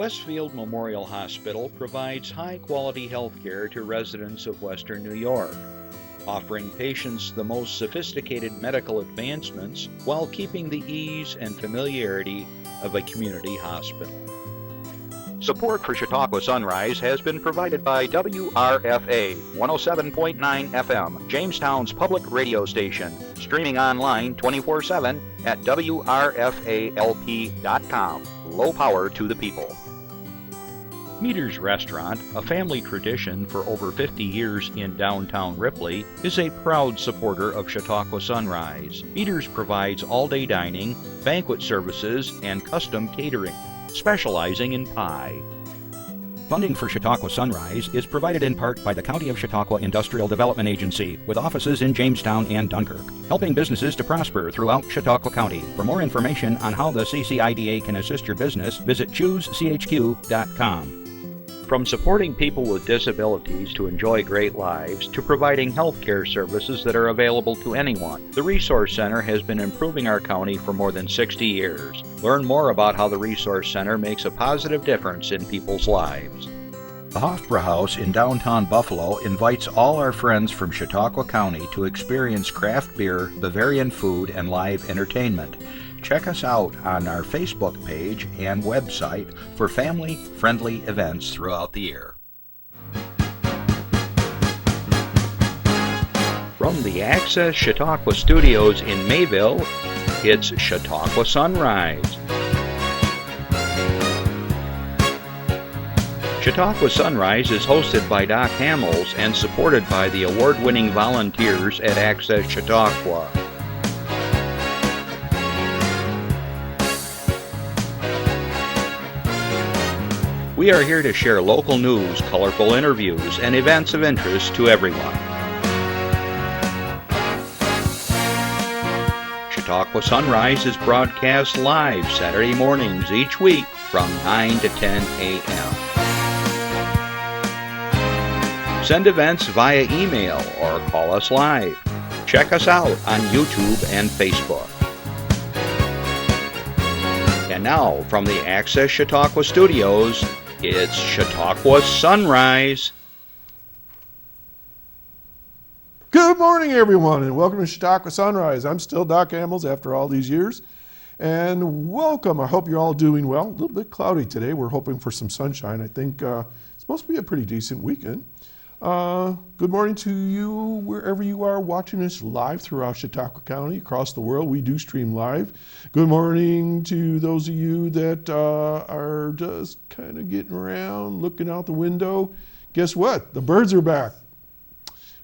Westfield Memorial Hospital provides high-quality health care to residents of Western New York, offering patients the most sophisticated medical advancements while keeping the ease and familiarity of a community hospital. Support for Chautauqua Sunrise has been provided by WRFA 107.9 FM, Jamestown's public radio station, streaming online 24/7 at WRFALP.com. Low power to the people. Meter's Restaurant, a family tradition for over 50 years in downtown Ripley, is a proud supporter of Chautauqua Sunrise. Meter's provides all-day dining, banquet services, and custom catering, specializing in pie. Funding for Chautauqua Sunrise is provided in part by the County of Chautauqua Industrial Development Agency, with offices in Jamestown and Dunkirk, helping businesses to prosper throughout Chautauqua County. For more information on how the CCIDA can assist your business, visit choosechq.com. From supporting people with disabilities to enjoy great lives, to providing health care services that are available to anyone, the Resource Center has been improving our county for more than 60 years. Learn more about how the Resource Center makes a positive difference in people's lives. The Hofbrauhaus in downtown Buffalo invites all our friends from Chautauqua County to experience craft beer, Bavarian food, and live entertainment. Check us out on our Facebook page and website for family-friendly events throughout the year. From the Access Chautauqua Studios in Mayville, it's Chautauqua Sunrise. Chautauqua Sunrise is hosted by Doc Hamels and supported by the award-winning volunteers at Access Chautauqua. We are here to share local news, colorful interviews, and events of interest to everyone. Chautauqua Sunrise is broadcast live Saturday mornings each week from 9 to 10 a.m. Send events via email or call us live. Check us out on YouTube and Facebook. And now, from the Access Chautauqua Studios, it's Chautauqua Sunrise. Good morning, everyone, and welcome to Chautauqua Sunrise. I'm still Doc Hamels after all these years, and welcome. I hope you're all doing well. A little bit cloudy today. We're hoping for some sunshine. I think it's supposed to be a pretty decent weekend. Good morning to you wherever you are watching us live throughout Chautauqua County, across the world. We do stream live. Good morning to those of you that are just kind of getting around, looking out the window. Guess what? The birds are back.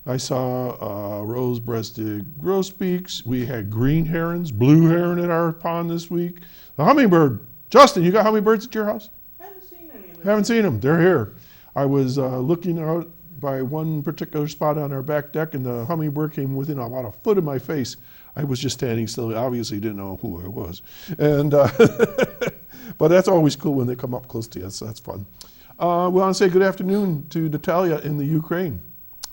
I saw rose-breasted grosbeaks. We had green herons, blue heron at our pond this week. The hummingbird. Justin, you got hummingbirds at your house? Haven't seen any of them. Haven't seen them. They're here. I was looking out by one particular spot on our back deck, and the hummingbird came within about a foot of my face. I was just standing still. I obviously didn't know who I was. And but that's always cool when they come up close to you, so that's fun. We want to say good afternoon to Natalia in the Ukraine.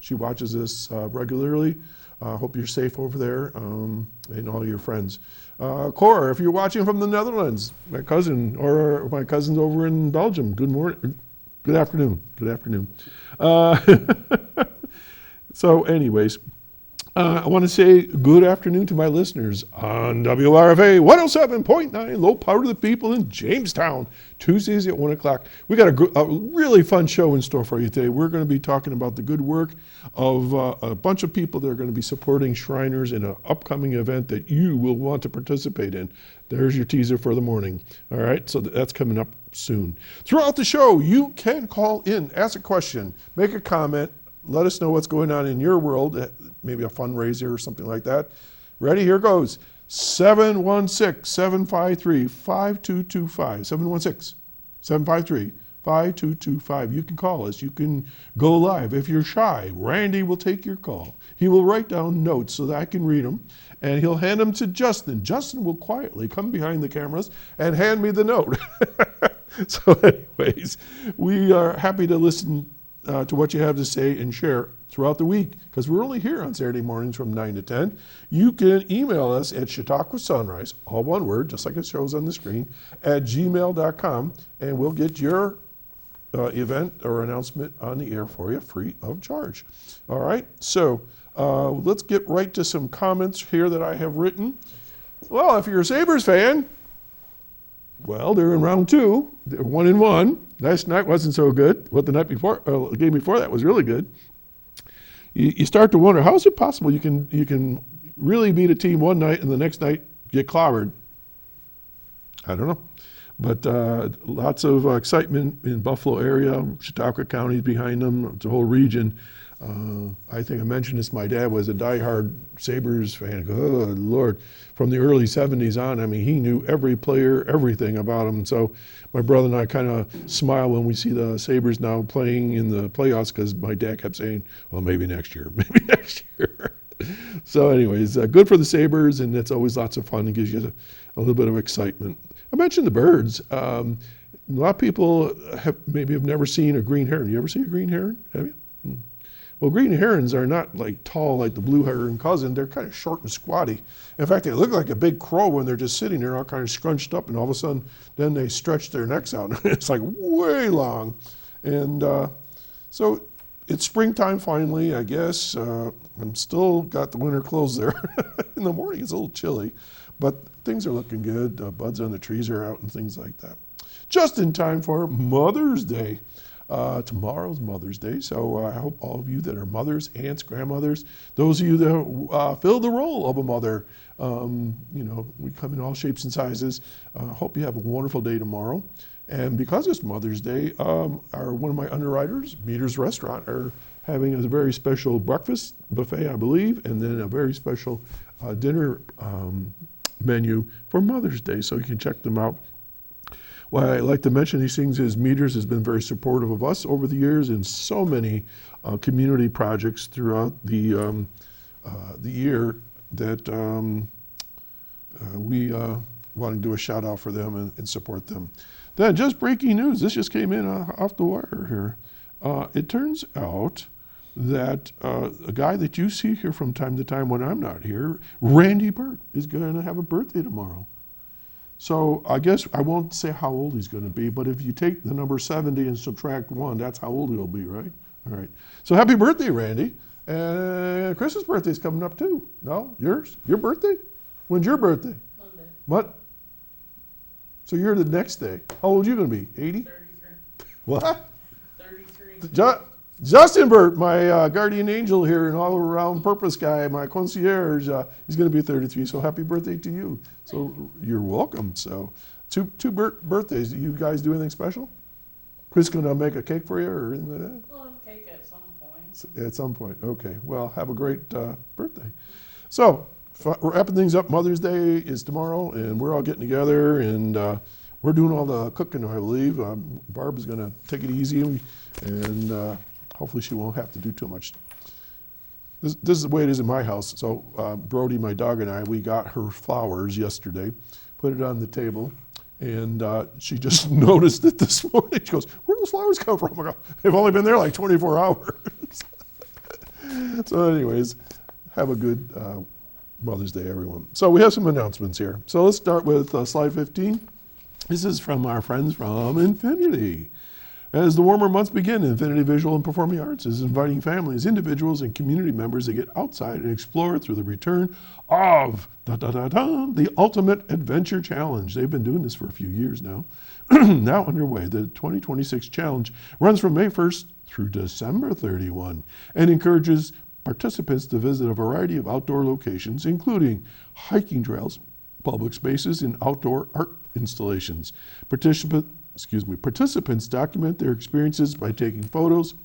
She watches us regularly. Hope you're safe over there, and all your friends. Cora, if you're watching from the Netherlands, my cousin, or my cousins over in Belgium, good morning. Good afternoon. Good afternoon. So anyways, I want to say good afternoon to my listeners on WRFA 107.9, low power to the people in Jamestown, Tuesdays at 1 o'clock. We got a really fun show in store for you today. We're going to be talking about the good work of a bunch of people that are going to be supporting Shriners in an upcoming event that you will want to participate in. There's your teaser for the morning. All right, so that's coming up soon. Throughout the show, you can call in, ask a question, make a comment, let us know what's going on in your world, maybe a fundraiser or something like that. Ready? Here goes. 716-753-5225. 716-753-5225. You can call us. You can go live. If you're shy, Randy will take your call. He will write down notes so that I can read them, and he'll hand them to Justin. Justin will quietly come behind the cameras and hand me the note. So anyways, we are happy to listen to what you have to say and share throughout the week, because we're only here on Saturday mornings from 9 to 10. You can email us at Chautauqua Sunrise, all one word, just like it shows on the screen, at gmail.com, and we'll get your event or announcement on the air for you free of charge. All right, so let's get right to some comments here that I have written. Well, if you're a Sabres fan, well, they're in round 2. They're 1-1. Last night wasn't so good. What the night before, the game before that was really good. You start to wonder, how is it possible you can really beat a team one night and the next night get clobbered? I don't know. But lots of excitement in Buffalo area. Chautauqua County is behind them. It's a whole region. I think I mentioned this. My dad was a diehard Sabres fan. Good Lord. From the early 70s on, I mean, he knew every player, everything about them. So my brother and I kind of smile when we see the Sabres now playing in the playoffs, because my dad kept saying, well, maybe next year, maybe next year. So anyways, good for the Sabres, and it's always lots of fun. It gives you a little bit of excitement. I mentioned the birds. A lot of people have never seen a green heron. You ever see a green heron? Have you? Well, green herons are not like tall like the blue heron cousin. They're kind of short and squatty. In fact, they look like a big crow when they're just sitting there all kind of scrunched up, and all of a sudden then they stretch their necks out. It's like way long. And so it's springtime finally, I guess. I'm still got the winter clothes there. In the morning it's a little chilly, but things are looking good. Buds on the trees are out and things like that. Just in time for Mother's Day. Tomorrow's Mother's Day, so I hope all of you that are mothers, aunts, grandmothers, those of you that fill the role of a mother, we come in all shapes and sizes. Hope you have a wonderful day tomorrow. And because it's Mother's Day, one of my underwriters, Meter's Restaurant, are having a very special breakfast buffet, I believe, and then a very special dinner menu for Mother's Day, so you can check them out. What I like to mention these things is Meters has been very supportive of us over the years in so many community projects throughout the year that we want to do a shout out for them and support them. Then just breaking news, this just came in off the wire here. It turns out that a guy that you see here from time to time when I'm not here, Randy Burt, is going to have a birthday tomorrow. So I guess I won't say how old he's going to be, but if you take the number 70 and subtract 1, that's how old he'll be, right? All right. So happy birthday, Randy. And Chris's birthday's coming up too. No? Yours? Your birthday? When's your birthday? Monday. What? So you're the next day. How old are you going to be? 80? 33. What? 33. Justin Burt, my guardian angel here and all around purpose guy, my concierge, he's going to be 33. So happy birthday to you. So you're welcome. So two birthdays. You guys do anything special? Chris going to make a cake for you or anything like that? We'll have cake at some point. At some point. Okay. Well, have a great birthday. So we're wrapping things up. Mother's Day is tomorrow, and we're all getting together, and we're doing all the cooking, I believe. Barb is going to take it easy, and hopefully she won't have to do too much. This is the way it is in my house. So Brody, my dog, and I, we got her flowers yesterday, put it on the table, and she just noticed it this morning. She goes, where do those flowers come from? I go, they've only been there like 24 hours. So anyways, have a good Mother's Day, everyone. So we have some announcements here. So let's start with slide 15. This is from our friends from Infinity. As the warmer months begin, Infinity Visual and Performing Arts is inviting families, individuals, and community members to get outside and explore through the return of the Ultimate Adventure Challenge. They've been doing this for a few years now. Now underway, the 2026 challenge runs from May 1st through December 31 and encourages participants to visit a variety of outdoor locations, including hiking trails, public spaces, and outdoor art installations. Participants document their experiences by taking photos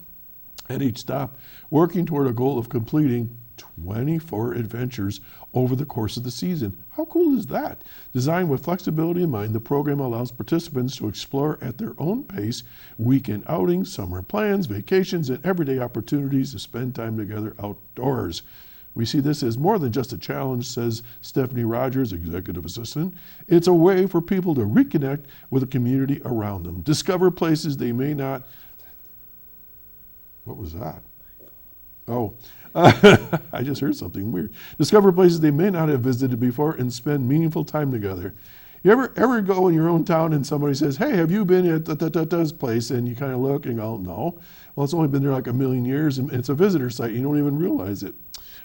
at each stop, working toward a goal of completing 24 adventures over the course of the season. How cool is that? Designed with flexibility in mind, the program allows participants to explore at their own pace weekend outings, summer plans, vacations, and everyday opportunities to spend time together outdoors. We see this as more than just a challenge, says Stephanie Rogers, executive assistant. It's a way for people to reconnect with the community around them, discover places they may not. What was that? Oh, I just heard something weird. Discover places they may not have visited before and spend meaningful time together. You ever go in your own town and somebody says, hey, have you been at this place? And you kind of look and go, no. Well, it's only been there like a million years, and it's a visitor site. You don't even realize it.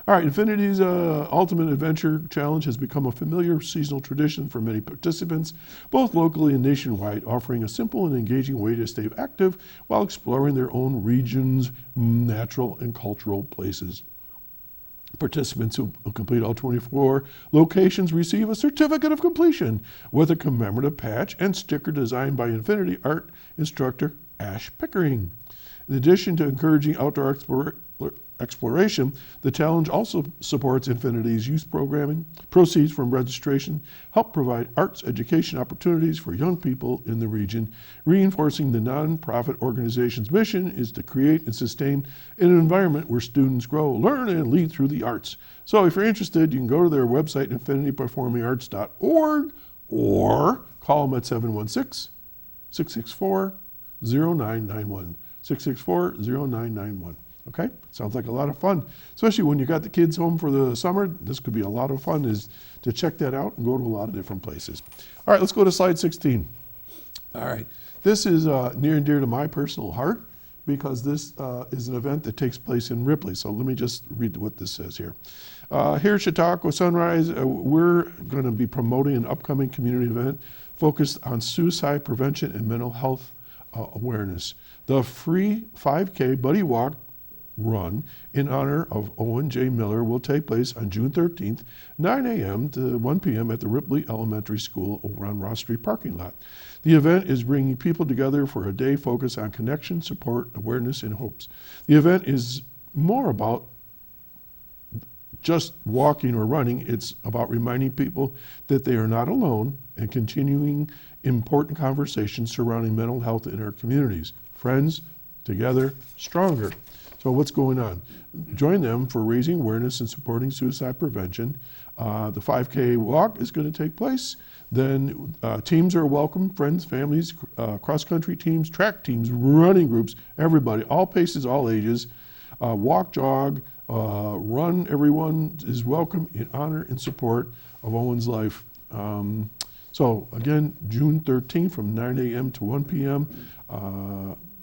All right, Infinity's Ultimate Adventure Challenge has become a familiar seasonal tradition for many participants, both locally and nationwide, offering a simple and engaging way to stay active while exploring their own region's natural and cultural places. Participants who complete all 24 locations receive a certificate of completion with a commemorative patch and sticker designed by Infinity art instructor Ash Pickering. In addition to encouraging outdoor exploration, the challenge also supports Infinity's youth programming. Proceeds from registration help provide arts education opportunities for young people in the region, reinforcing the nonprofit organization's mission is to create and sustain an environment where students grow, learn, and lead through the arts. So if you're interested, you can go to their website, infinityperformingarts.org, or call them at 716-664-0991. 664-0991. Okay, sounds like a lot of fun, especially when you got the kids home for the summer. This could be a lot of fun is to check that out and go to a lot of different places. All right, let's go to slide 16. All right, this is near and dear to my personal heart because this is an event that takes place in Ripley. So let me just read what this says here. Here at Chautauqua Sunrise, we're going to be promoting an upcoming community event focused on suicide prevention and mental health awareness. The free 5K Buddy Walk Run in honor of Owen J. Miller will take place on June 13th, 9 a.m. to 1 p.m. at the Ripley Elementary School over on Ross Street parking lot. The event is bringing people together for a day focused on connection, support, awareness, and hopes. The event is more about just walking or running. It's about reminding people that they are not alone and continuing important conversations surrounding mental health in our communities. Friends, together, stronger. So what's going on? Join them for raising awareness and supporting suicide prevention. The 5K walk is going to take place. Then teams are welcome, friends, families, cross-country teams, track teams, running groups, everybody, all paces, all ages. Walk, jog, run, everyone is welcome in honor and support of Owen's life. So again, June 13th from 9 a.m. to 1 p.m.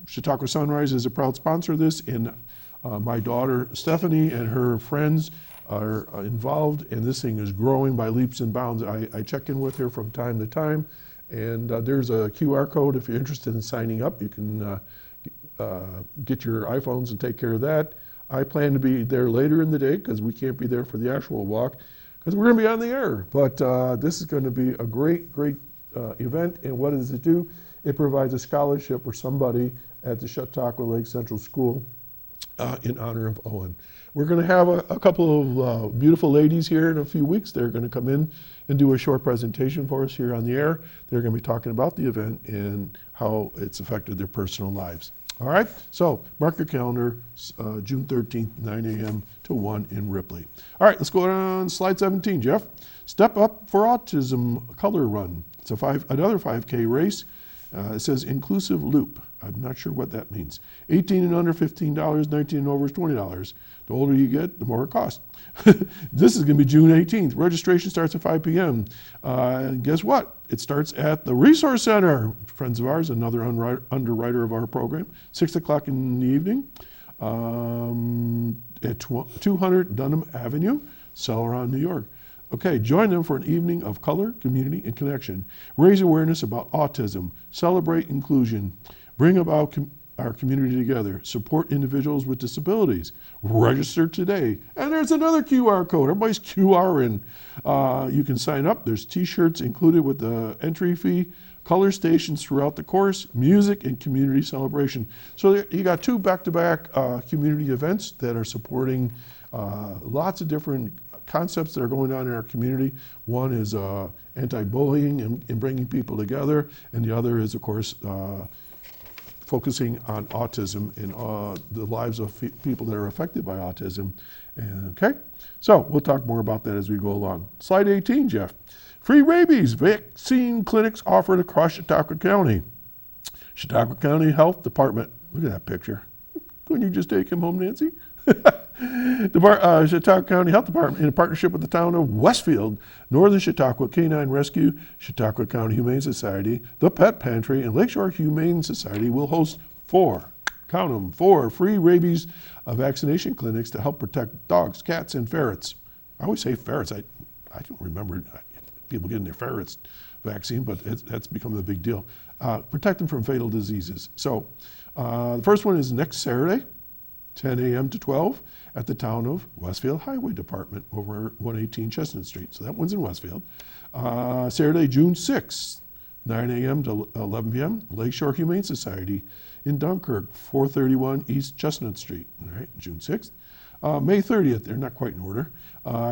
Chautauqua Sunrise is a proud sponsor of this, and my daughter Stephanie and her friends are involved, and this thing is growing by leaps and bounds. I check in with her from time to time, and there's a QR code if you're interested in signing up. You can get your iPhones and take care of that. I plan to be there later in the day because we can't be there for the actual walk because we're going to be on the air. But this is going to be a great event, and what does it do? It provides a scholarship for somebody at the Chautauqua Lake Central School in honor of Owen. We're going to have a couple of beautiful ladies here in a few weeks. They're going to come in and do a short presentation for us here on the air. They're going to be talking about the event and how it's affected their personal lives. All right, so mark your calendar, June 13th, 9 a.m. to 1 in Ripley. All right, let's go on slide 17, Jeff. Step Up for Autism Color Run. It's another 5K race. It says inclusive loop. I'm not sure what that means. 18 and under, $15, 19 and over is $20. The older you get, the more it costs. This is going to be June 18th. Registration starts at 5 p.m. And guess what? It starts at the Resource Center. Friends of ours, another underwriter of our program, 6 o'clock in the evening at 200 Dunham Avenue, Celeron, New York. Okay, join them for an evening of color, community, and connection. Raise awareness about autism. Celebrate inclusion. Bring about our community together. Support individuals with disabilities. Register today. And there's another QR code. Everybody's QRing. You can sign up. There's t-shirts included with the entry fee. Color stations throughout the course. Music and community celebration. So you got two back-to-back community events that are supporting lots of different concepts that are going on in our community. One is anti-bullying and bringing people together, and the other is, of course, focusing on autism and the lives of people that are affected by autism. Okay, so we'll talk more about that as we go along. Slide 18, Jeff. Free rabies vaccine clinics offered across Chautauqua County. Chautauqua County Health Department. Look at that picture. Couldn't you just take him home, Nancy? The Chautauqua County Health Department, in partnership with the town of Westfield, Northern Chautauqua Canine Rescue, Chautauqua County Humane Society, the Pet Pantry, and Lakeshore Humane Society will host 4 free rabies vaccination clinics to help protect dogs, cats, and ferrets. I always say ferrets. I don't remember people getting their ferrets vaccine, but that's become a big deal. Protect them from fatal diseases. So the first one is next Saturday, 10 a.m. to 12 at the town of Westfield Highway Department over 118 Chestnut Street. So that one's in Westfield. Saturday, June 6th, 9 a.m. to 11 p.m., Lakeshore Humane Society in Dunkirk, 431 East Chestnut Street. All right, June 6th. May 30th, they're not quite in order,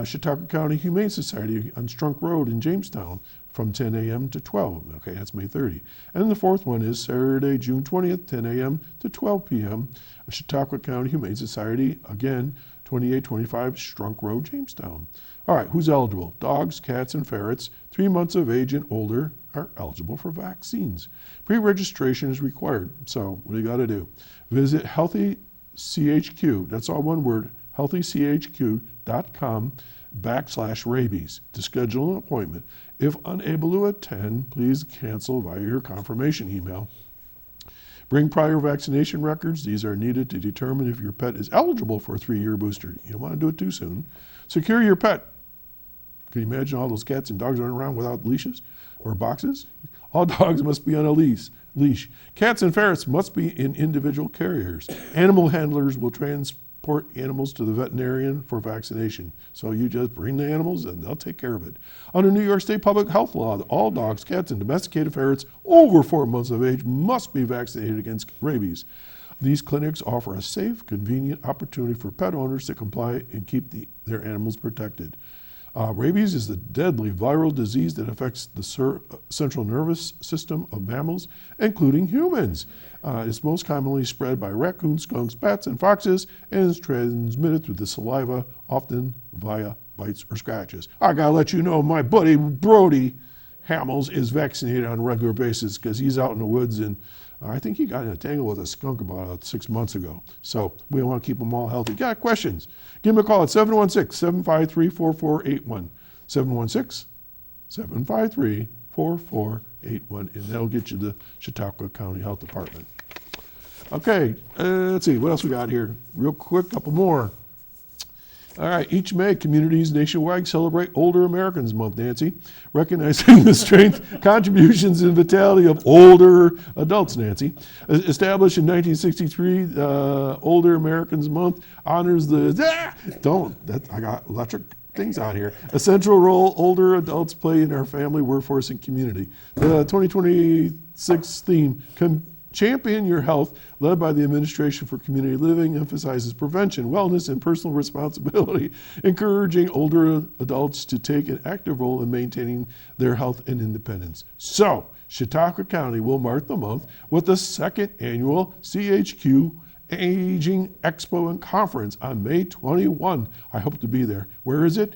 Chautauqua County Humane Society on Strunk Road in Jamestown from 10 a.m. to 12. Okay, that's May 30. And the fourth one is Saturday, June 20th, 10 a.m. to 12 p.m. Chautauqua County Humane Society, again, 2825 Strunk Road, Jamestown. All right, who's eligible? Dogs, cats, and ferrets 3 months of age and older are eligible for vaccines. Pre-registration is required. So what do you got to do? Visit Healthy CHQ, that's all one word, healthychq.com/rabies to schedule an appointment. If unable to attend, please cancel via your confirmation email. Bring prior vaccination records. These are needed to determine if your pet is eligible for a 3-year booster. You don't want to do it too soon. Secure your pet. Can you imagine all those cats and dogs running around without leashes or boxes? All dogs must be on a leash. Cats and ferrets must be in individual carriers. Animal handlers will transport animals to the veterinarian for vaccination. So you just bring the animals and they'll take care of it. Under New York State public health law, all dogs, cats, and domesticated ferrets over 4 months of age must be vaccinated against rabies. These clinics offer a safe, convenient opportunity for pet owners to comply and keep their animals protected. Rabies is the deadly viral disease that affects the central nervous system of mammals, including humans. It's most commonly spread by raccoons, skunks, bats, and foxes, and is transmitted through the saliva, often via bites or scratches. I gotta let you know, my buddy Brody Hamels is vaccinated on a regular basis because he's out in the woods, and I think he got in a tangle with a skunk about 6 months ago. So we want to keep them all healthy. Got questions? Give me a call at 716-753-4481. 716-753-4481, and that'll get you the Chautauqua County Health Department. Okay, let's see, what else we got here? Real quick, couple more. All right, each May, communities nationwide celebrate Older Americans Month, Nancy, recognizing the strength, contributions, and vitality of older adults, Nancy. Established in 1963, Older Americans Month honors I got electric things on here. A central role older adults play in our family, workforce, and community. The 2026 theme, Champion Your Health, led by the Administration for Community Living, emphasizes prevention, wellness, and personal responsibility, encouraging older adults to take an active role in maintaining their health and independence. So, Chautauqua County will mark the month with the second annual CHQ Aging Expo and Conference on May 21. I hope to be there. Where is it?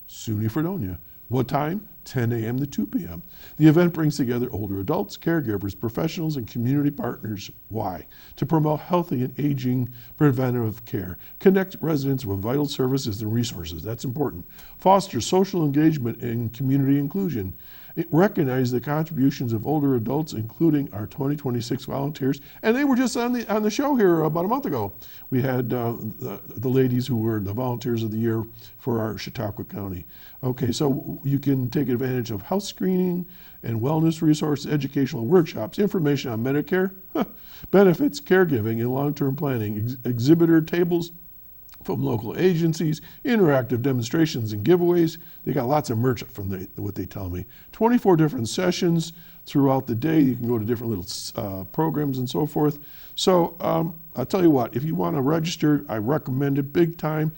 SUNY Fredonia. What time? 10 a.m. to 2 p.m. The event brings together older adults, caregivers, professionals, and community partners. Why? To promote healthy and aging preventative care, connect residents with vital services and resources. That's important. Foster social engagement and community inclusion. Recognize the contributions of older adults, including our 2026 volunteers, and they were just on the show here about a month ago. We had the ladies who were the volunteers of the year for our Chautauqua County. Okay, so you can take advantage of health screening and wellness resources, educational workshops, information on Medicare, benefits, caregiving, and long-term planning, exhibitor tables from local agencies, interactive demonstrations and giveaways. They got lots of merch from what they tell me. 24 different sessions throughout the day. You can go to different little programs and so forth. So I'll tell you what, if you want to register, I recommend it big time.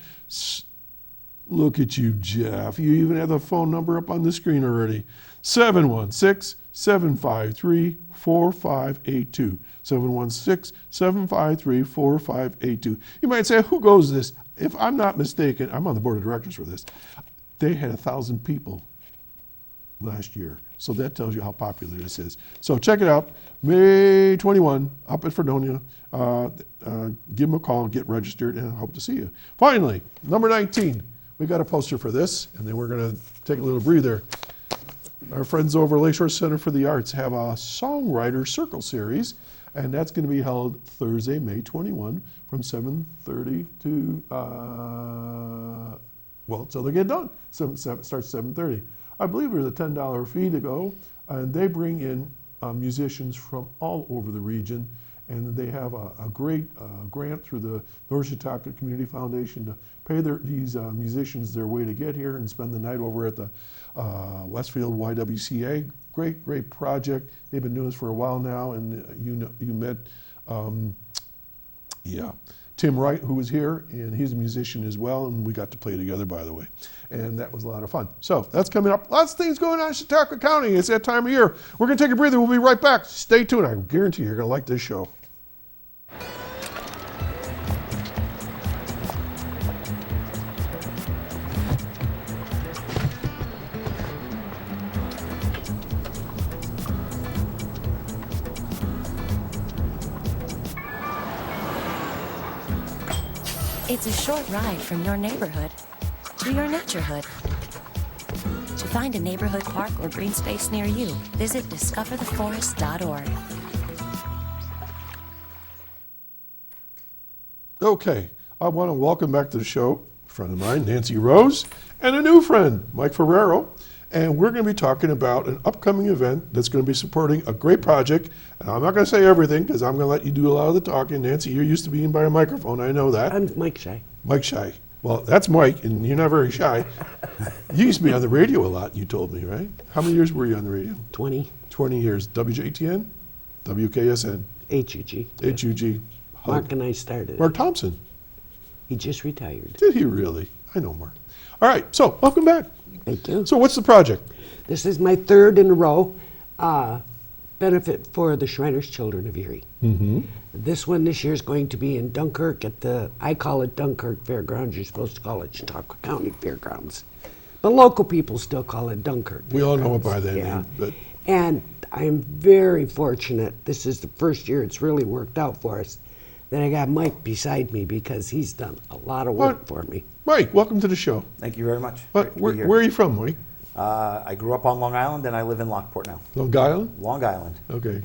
Look at you, Jeff. You even have the phone number up on the screen already. 716-753-4582. 716-753-4582. You might say, who goes this? If I'm not mistaken, I'm on the board of directors for this. They had 1,000 people last year. So that tells you how popular this is. So check it out, May 21, up at Fredonia. Give them a call, get registered, and I hope to see you. Finally, number 19, we got a poster for this, and then we're gonna take a little breather. Our friends over Lakeshore Center for the Arts have a Songwriter Circle series, and that's gonna be held Thursday, May 21, from 7:30 to, till they get done. Starts 7:30. I believe there's a $10 fee to go, and they bring in musicians from all over the region, and they have a great grant through the North Chautauqua Community Foundation to pay these musicians their way to get here and spend the night over at the Westfield YWCA. Great project. They've been doing this for a while now, and you met Tim Wright, who was here, and he's a musician as well, and we got to play together, by the way, and that was a lot of fun. So that's coming up. Lots of things going on in Chautauqua County. It's that time of year. We're going to take a breather. We'll be right back. Stay tuned. I guarantee you're going to like this show. It's a short ride from your neighborhood to your naturehood. To find a neighborhood park or green space near you, visit discovertheforest.org. Okay, I want to welcome back to the show a friend of mine, Nancy Rose, and a new friend, Mike Ferraro. And we're going to be talking about an upcoming event that's going to be supporting a great project. And I'm not going to say everything because I'm going to let you do a lot of the talking. Nancy, you're used to being by a microphone. I know that. I'm Mike Shy. Mike Shy. Well, that's Mike, and you're not very shy. You used to be on the radio a lot, you told me, right? How many years were you on the radio? 20. 20 years. WJTN? WKSN? HUG. HUG. Mark and I started. Mark Thompson. He just retired. Did he really? I know Mark. All right, so welcome back. Thank you. So what's the project? This is my third in a row benefit for the Shriners Children of Erie. Mm-hmm. This one this year is going to be in Dunkirk at I call it Dunkirk Fairgrounds. You're supposed to call it Chautauqua County Fairgrounds. But local people still call it Dunkirk. We all know it by that Yeah. name. But And I'm very fortunate. This is the first year it's really worked out for us that I got Mike beside me because he's done a lot of work for me. Mike, welcome to the show. Thank you very much. Where are you from, Mike? I grew up on Long Island and I live in Lockport now. Long Island? Long Island. Okay.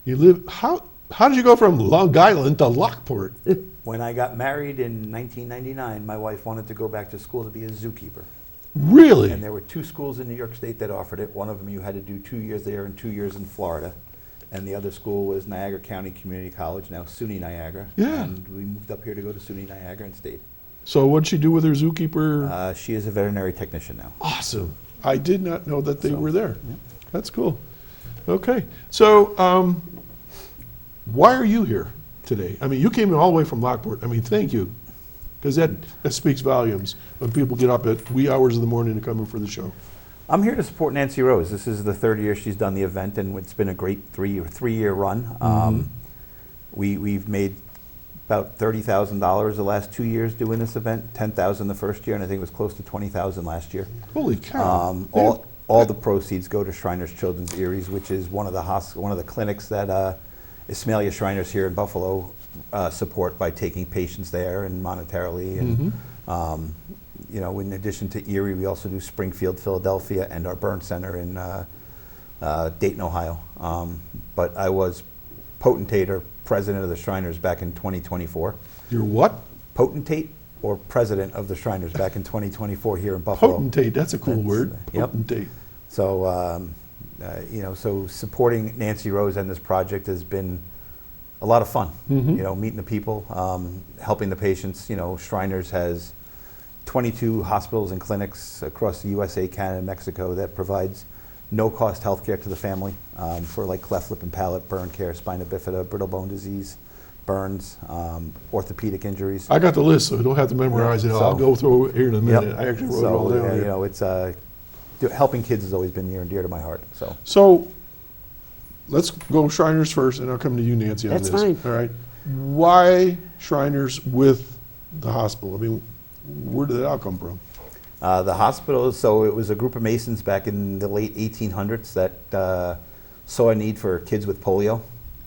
You live, how did you go from Long Island to Lockport? When I got married in 1999, my wife wanted to go back to school to be a zookeeper. Really? And there were 2 schools in New York State that offered it. One of them you had to do 2 years there and 2 years in Florida. And the other school was Niagara County Community College, now SUNY Niagara. Yeah. And we moved up here to go to SUNY Niagara and stayed. So what'd she do with her zookeeper? She is a veterinary technician now. Awesome. I did not know that they were there. Yeah. That's cool. Okay. So why are you here today? I mean, you came all the way from Lockport. I mean, thank you. Because that speaks volumes when people get up at wee hours of the morning to come in for the show. I'm here to support Nancy Rose. This is the 3rd year she's done the event, and it's been a great three-year run. We've made about $30,000 the last 2 years doing this event, $10,000 the first year, and I think it was close to $20,000 last year. Holy cow. All the proceeds go to Shriners Children's Eries, which is one of the clinics that Ismailia Shriners here in Buffalo support by taking patients there and monetarily. And in addition to Erie, we also do Springfield, Philadelphia, and our burn center in Dayton, Ohio. But I was potentate or president of the Shriners back in 2024. You're what? Potentate or president of the Shriners back in 2024 here in Buffalo. Potentate, that's a cool word. Yep. Potentate. So, so supporting Nancy Rose and this project has been a lot of fun. Meeting the people, helping the patients. Shriners has 22 hospitals and clinics across the USA, Canada, and Mexico that provides no-cost health care to the family for like cleft lip and palate, burn care, spina bifida, brittle bone disease, burns, orthopedic injuries. I got the list, so you don't have to memorize it. I'll go through it here in a minute. Yep. I actually wrote it all down here. It's helping kids has always been near and dear to my heart. So let's go Shriners first, and I'll come to you, Nancy, on That's this. fine. All right. Why Shriners with the hospital? I mean, where did that all come from? The hospital, so it was a group of Masons back in the late 1800s that saw a need for kids with polio.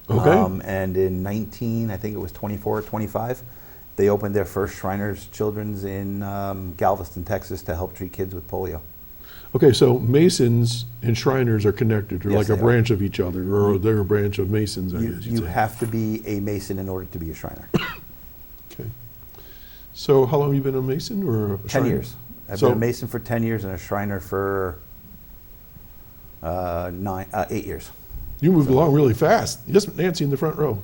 Okay. And in I think it was 24 or 25, they opened their first Shriners Children's in Galveston, Texas to help treat kids with polio. Okay, so Masons and Shriners are connected. They're Yes, like a they are. branch of each other, or they're a branch of Masons, I guess you'd You say. have to be a Mason in order to be a Shriner. Okay. So how long have you been a Mason or a 10 Shriner? years. I've So- been a Mason for 10 years and a Shriner for 8 years. You moved along really fast. Yes, Nancy in the front row.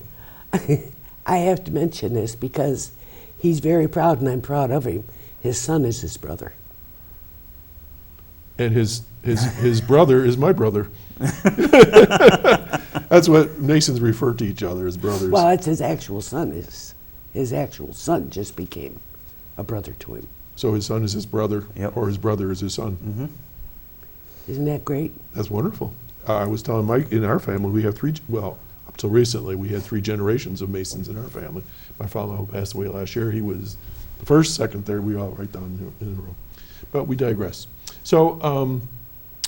I have to mention this because he's very proud, and I'm proud of him. His son is his brother. And his brother is my brother. That's what Masons refer to each other as brothers. Well, it's his actual son. His actual son just became a brother to him. So his son is his brother, Yep. or his brother is his son. Isn't that great? That's wonderful. I was telling Mike, in our family, we have up till recently, we had 3 generations of Masons in our family. My father, who passed away last year, he was the first, second, third, we all right down in a row. But we digress. So,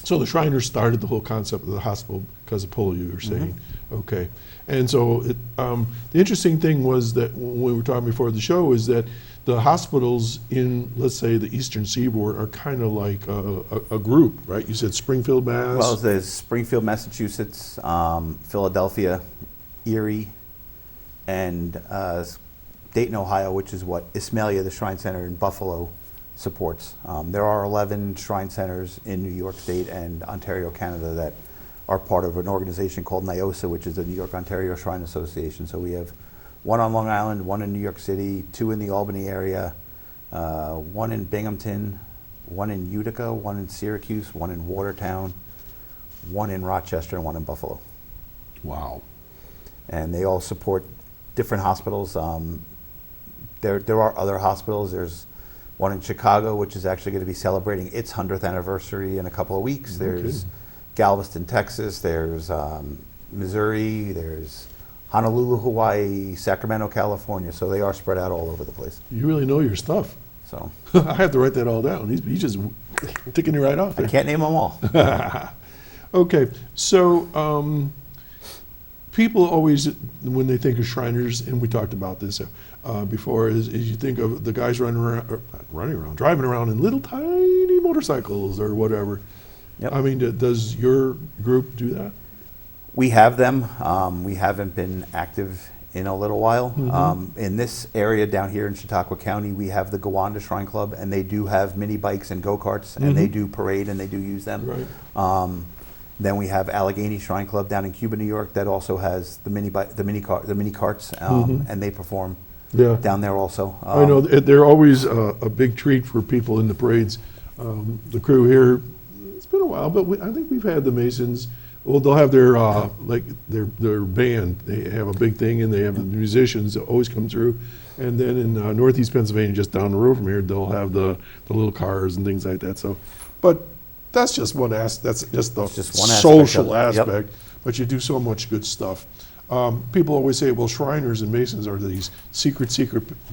so the Shriners started the whole concept of the hospital because of polio, you were saying. Okay. And so the interesting thing was that when we were talking before the show is that the hospitals in, let's say, the Eastern Seaboard are kind of like a group, right? You said Springfield, Mass. Well, there's Springfield, Massachusetts, Philadelphia, Erie, and Dayton, Ohio, which is what Ismailia, the Shrine Center in Buffalo, supports. There are 11 Shrine Centers in New York State and Ontario, Canada that are part of an organization called NIOSA, which is the New York Ontario Shrine Association. So we have 1 on Long Island, 1 in New York City, 2 in the Albany area, 1 in Binghamton, 1 in Utica, 1 in Syracuse, 1 in Watertown, 1 in Rochester, and 1 in Buffalo. Wow. And they all support different hospitals. There are other hospitals. There's one in Chicago, which is actually going to be celebrating its 100th anniversary in a couple of weeks. There's Galveston, Texas. There's Missouri. There's Honolulu, Hawaii, Sacramento, California. So they are spread out all over the place. You really know your stuff. So I have to write that all down. He's just ticking it right off I there. can't name them all. Okay, so people always, when they think of Shriners, and we talked about this before, is you think of the guys driving around in little tiny motorcycles or whatever. Yep. I mean, does your group do that? We have them. We haven't been active in a little while. In this area down here in Chautauqua County, we have the Gowanda Shrine Club, and they do have mini bikes and go-karts, and they do parade, and they do use them. Right. Then we have Allegheny Shrine Club down in Cuba, New York, that also has the mini carts, and they perform Yeah. down there also. I know they're always a big treat for people in the parades. The crew here, it's been a while, but I think we've had the Masons. Well, they'll have their their band. They have a big thing, and they have the musicians that always come through. And then in Northeast Pennsylvania, just down the road from here, they'll have the little cars and things like that. So, but that's just one aspect. That's just the just one aspect social of it. Yep. aspect. But you do so much good stuff. People always say, well, Shriners and Masons are these secret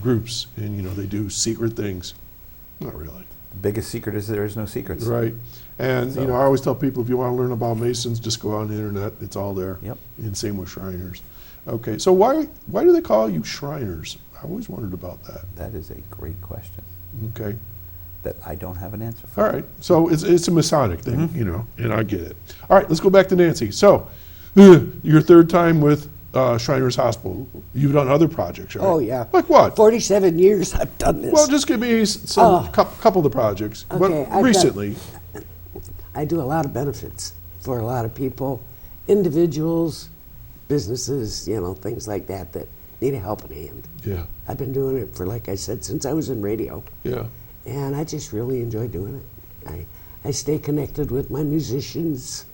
groups, and they do secret things. Not really. The biggest secret is there is no secrets. Right. And, So- I always tell people, if you want to learn about Masons, just go on the internet. It's all there. Yep. And same with Shriners. Okay, so why do they call you Shriners? I always wondered about that. That is a great question Okay. that I don't have an answer for. All right. So it's a Masonic thing, and I get it. All right, let's go back to Nancy. So, your third time with Shriners Hospital. You've done other projects, right? Oh, yeah. Like what? 47 years I've done this. Well, just give me some couple of the projects. Okay, I've But done- recently. I do a lot of benefits for a lot of people, individuals, businesses, things like that need a helping hand. Yeah. I've been doing it for, like I said, since I was in radio. Yeah. And I just really enjoy doing it. I stay connected with my musicians,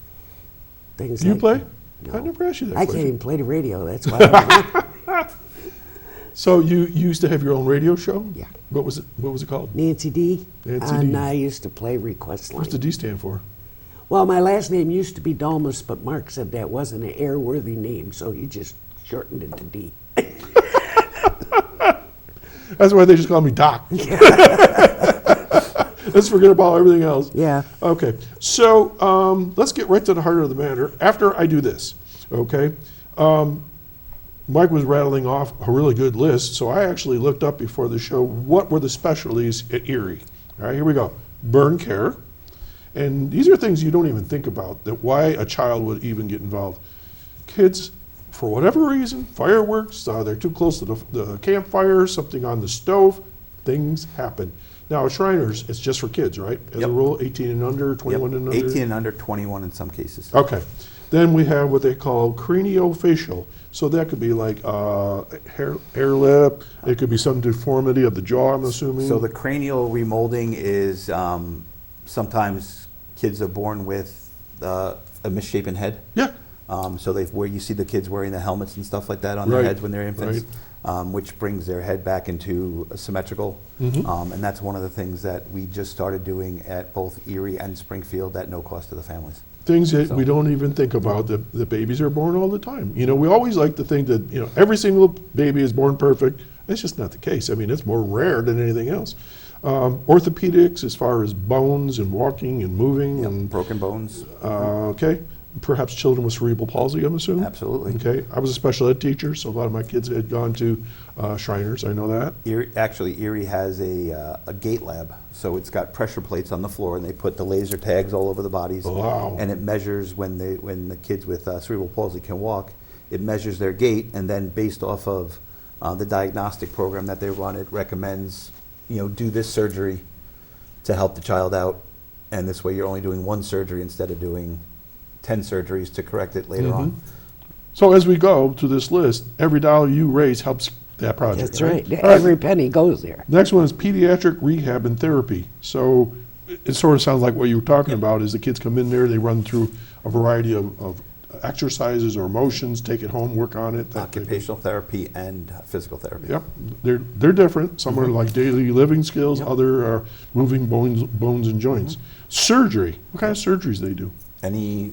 things Do you like play? No. I never asked you that I question. can't even play the radio, that's why I don't. So you used to have your own radio show? Yeah. What was it called? Nancy D. Nancy And D. I used to play Request Line. What's the D stand for? Well, my last name used to be Dalmas, but Mark said that wasn't an airworthy name, so he just shortened it to D. That's why they just call me Doc. Let's forget about everything else. Yeah. Okay, so let's get right to the heart of the matter. After I do this, okay, Mike was rattling off a really good list, so I actually looked up before the show what were the specialties at Erie. All right, here we go. Burn care, and these are things you don't even think about, that why a child would even get involved. Kids, for whatever reason, fireworks, they're too close to the campfire, something on the stove, things happen. Now, at Shriners, it's just for kids, right? As Yep. a rule, 18 and under, 21 and under? 18 and under, 21 in some cases. Okay. Then we have what they call craniofacial. So that could be like hair lip. It could be some deformity of the jaw, I'm assuming. So the cranial remolding is sometimes kids are born with a misshapen head. Yeah. So where you see the kids wearing the helmets and stuff like that on their Right, heads when they're infants, which brings their head back into a symmetrical. And that's one of the things that we just started doing at both Erie and Springfield at no cost to the families. Things that we don't even think about, that the babies are born all the time. You know, we always like to think that, you know, every single baby is born perfect. It's just not the case. I mean, it's more rare than anything else. Orthopedics, as far as bones and walking and moving. And Broken bones. okay. Perhaps children with cerebral palsy, I'm assuming? Absolutely. Okay. I was a special ed teacher, so a lot of my kids had gone to Shriners. I know that. Erie has a gait lab, so it's got pressure plates on the floor, and they put the laser tags all over the bodies. Wow. And it measures when the kids with cerebral palsy can walk. It measures their gait, and then based off of the diagnostic program that they run, it recommends, do this surgery to help the child out, and this way you're only doing one surgery instead of doing 10 surgeries to correct it later on. So as we go to this list, every dollar you raise helps that project. That's right. All Every penny goes there. Next one is pediatric rehab and therapy. So it sort of sounds like what you were talking about is the kids come in there, they run through a variety of exercises or motions, take it home, work on it. Occupational therapy and physical therapy. Yep, they're different. Some are like daily living skills, other are moving bones and joints. Surgery, what kind of surgeries they do? Any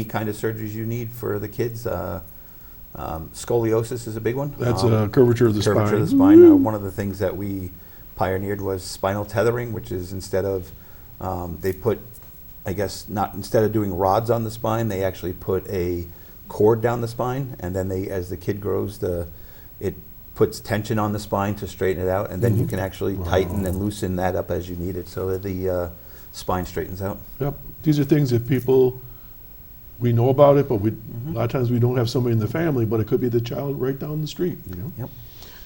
kind of surgeries you need for the kids. Scoliosis is a big one. That's a curvature of the spine. Curvature of the spine. One of the things that we pioneered was spinal tethering, which is instead of instead of doing rods on the spine, they actually put a cord down the spine, and then as the kid grows, it puts tension on the spine to straighten it out, and then you can actually tighten and loosen that up as you need it, so that the spine straightens out. Yep. These are things that we know about it, but a lot of times we don't have somebody in the family, but it could be the child right down the street, Yep.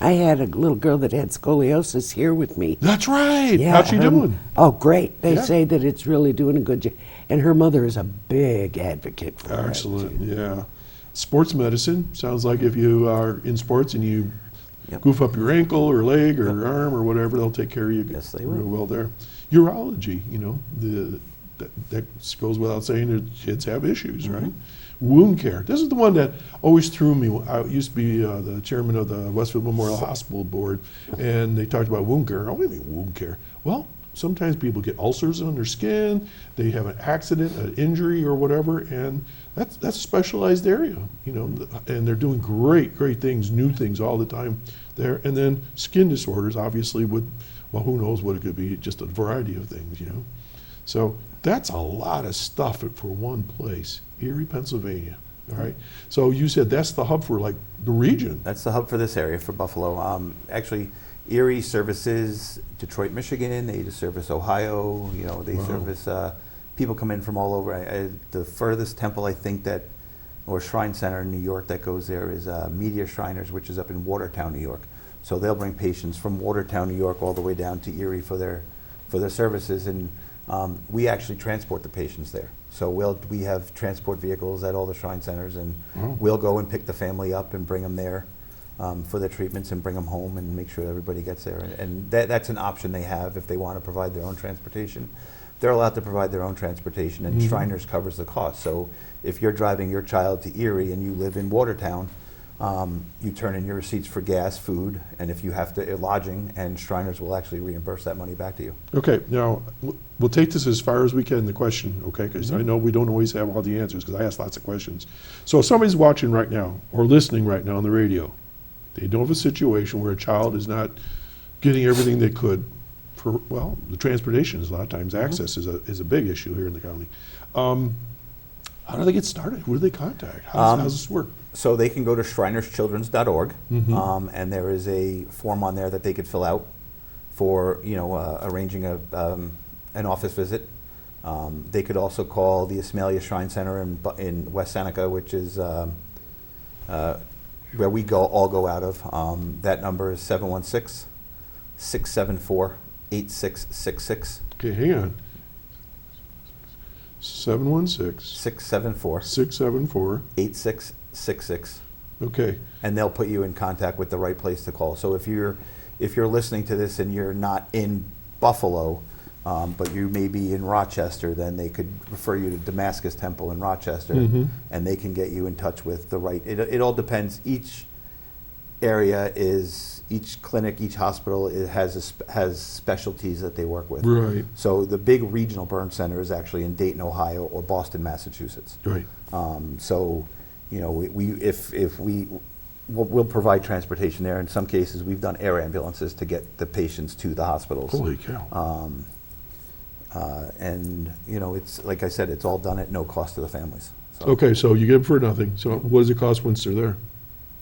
I had a little girl that had scoliosis here with me. That's right. How's she doing? Oh, great. They Yeah. say that it's really doing a good job. And her mother is a big advocate for it. Excellent, yeah. Sports medicine, sounds like if you are in sports and you Yep. goof up your ankle or leg or arm or whatever, they'll take care of you Yes, they real will. well there. Urology, that goes without saying that kids have issues, right? Wound care. This is the one that always threw me. I used to be the chairman of the Westfield Memorial Hospital Board, and they talked about wound care. Oh, what do you mean wound care? Well, sometimes people get ulcers on their skin, they have an accident, an injury or whatever, and that's a specialized area, and they're doing great things, new things all the time there. And then skin disorders, obviously, who knows what it could be, just a variety of things, So that's a lot of stuff for one place, Erie, Pennsylvania. All right. So you said that's the hub for like the region. That's the hub for this area, for Buffalo. Actually, Erie services Detroit, Michigan. They service Ohio. They service people come in from all over. The furthest temple I think or shrine center in New York that goes there is Meteor Shriners, which is up in Watertown, New York. So they'll bring patients from Watertown, New York, all the way down to Erie for their services, and we actually transport the patients there. So we have transport vehicles at all the shrine centers, and we'll go and pick the family up and bring them there for their treatments and bring them home and make sure everybody gets there. And that's an option they have if they want to provide their own transportation. They're allowed to provide their own transportation, and Shriners covers the cost. So if you're driving your child to Erie and you live in Watertown, you turn in your receipts for gas, food, and if you have to, lodging, and Shriners will actually reimburse that money back to you. Okay, now we'll take this as far as we can, the question, okay? Because I know we don't always have all the answers, because I ask lots of questions. So if somebody's watching right now or listening right now on the radio, they don't have a situation where a child is not getting everything they could for, well, the transportation is a lot of times access is a big issue here in the county. How do they get started? Who do they contact? How does this work? So they can go to shrinerschildrens.org, and there is a form on there that they could fill out for arranging an office visit. They could also call the Ismailia Shrine Center in West Seneca, which is where we all go out of. That number is 716-674-8666. Okay, hang on. 716 674 674. 8666. Okay. And they'll put you in contact with the right place to call. So if you're listening to this and you're not in Buffalo, but you may be in Rochester, then they could refer you to Damascus Temple in Rochester, and they can get you in touch with the right. It all depends. Each area each clinic, each hospital has specialties that they work with. Right. So the big regional burn center is actually in Dayton, Ohio, or Boston, Massachusetts. Right. So, we'll provide transportation there. In some cases, we've done air ambulances to get the patients to the hospitals. Holy cow. And it's like I said, it's all done at no cost to the families. So Okay, so you get them for nothing. So what does it cost once they're there?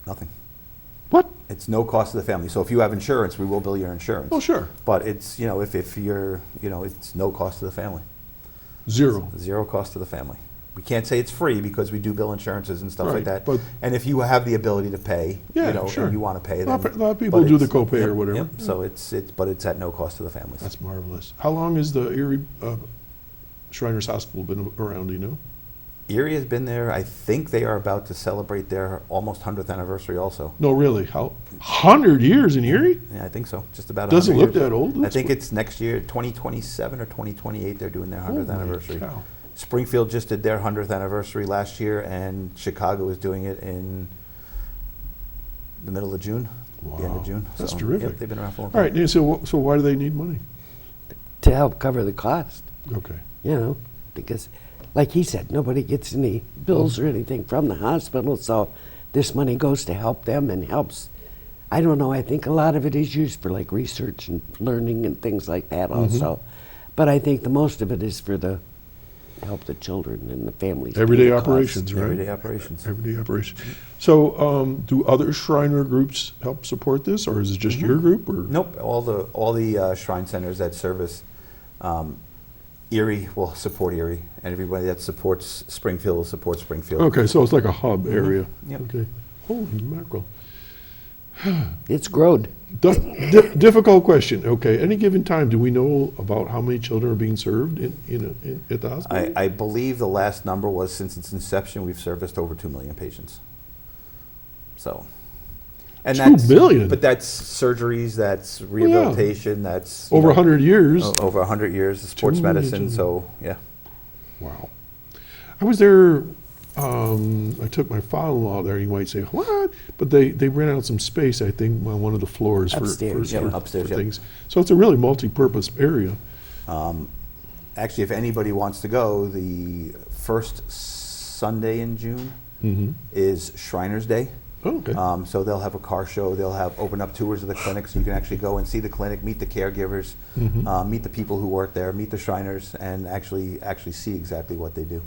nothing. What? It's no cost to the family. So if you have insurance, we will bill your insurance. Oh, sure. But it's if you're it's no cost to the family. Zero. Zero cost to the family. We can't say it's free because we do bill insurances and stuff Right, like that. but- And if you have the ability to pay, Yeah, sure. and you want to pay, A lot then of people but do the it's- copay or yep, whatever. Yep. So it's at no cost to the families. That's marvelous. How long has the Erie Shriners Hospital been around, do you know? Erie has been there. I think they are about to celebrate their almost 100th anniversary also. No, really. How? 100 years in Erie? Yeah, I think so. Just about. Doesn't 100 look years. that old. I Looks think like- it's next year, 2027 or 2028. They're doing their 100th Holy anniversary. cow. Springfield just did their 100th anniversary last year, and Chicago is doing it in the middle of June, the end Wow. of June. That's So, terrific. Yep, they've been around for a long All time. right, so why do they need money? To help cover the cost, Okay. because like he said, nobody gets any bills or anything from the hospital, so this money goes to help them and helps. I don't know, I think a lot of it is used for like research and learning and things like that also. But I think the most of it is for the help the children and the families. pay Everyday the costs. operations, right? Everyday operations. Everyday operations. So, do other Shriner groups help support this, or is it just your group? Or Nope. All the shrine centers that service Erie will support Erie, and everybody that supports Springfield will support Springfield. Okay, so it's like a hub area. Yep. Okay. Holy mackerel. It's growed. Difficult question. Okay. Any given time, do we know about how many children are being served at the hospital? I believe the last number was since its inception, we've serviced over 2 million patients. So, and 2 million? But that's surgeries, that's rehabilitation, that's Over 100 years. over 100 years of sports 2 million medicine. children. So yeah, Wow. I was there, I took my father-in-law there, you might say, what? But they rent out some space, I think, on one of the floors Upstairs, for, yeah, upstairs, yeah. things. So it's a really multi-purpose area. actually, if anybody wants to go, the first Sunday in June is Shriners Day. Oh, okay. So they'll have a car show. They'll have open up tours of the clinic, so you can actually go and see the clinic, meet the caregivers, meet the people who work there, meet the Shriners, and actually see exactly what they do.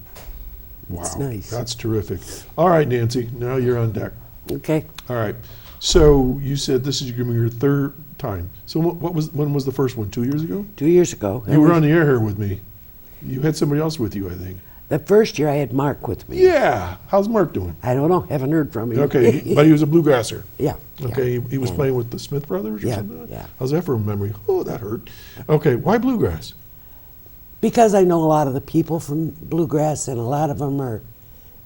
Wow. It's nice. That's terrific. All right, Nancy, now you're on deck. Okay. All right. So you said this is going to be your third time. So when was the first one? 2 years ago? 2 years ago. You were on the air here with me. You had somebody else with you, I think. The first year I had Mark with me. Yeah. How's Mark doing? I don't know. Haven't heard from him. Okay, but he was a bluegrasser. Yeah. Okay, yeah. he was playing with the Smith brothers or Yeah, something? yeah. How's that for a memory? Oh, that hurt. Okay, why bluegrass? Because I know a lot of the people from Bluegrass, and a lot of them are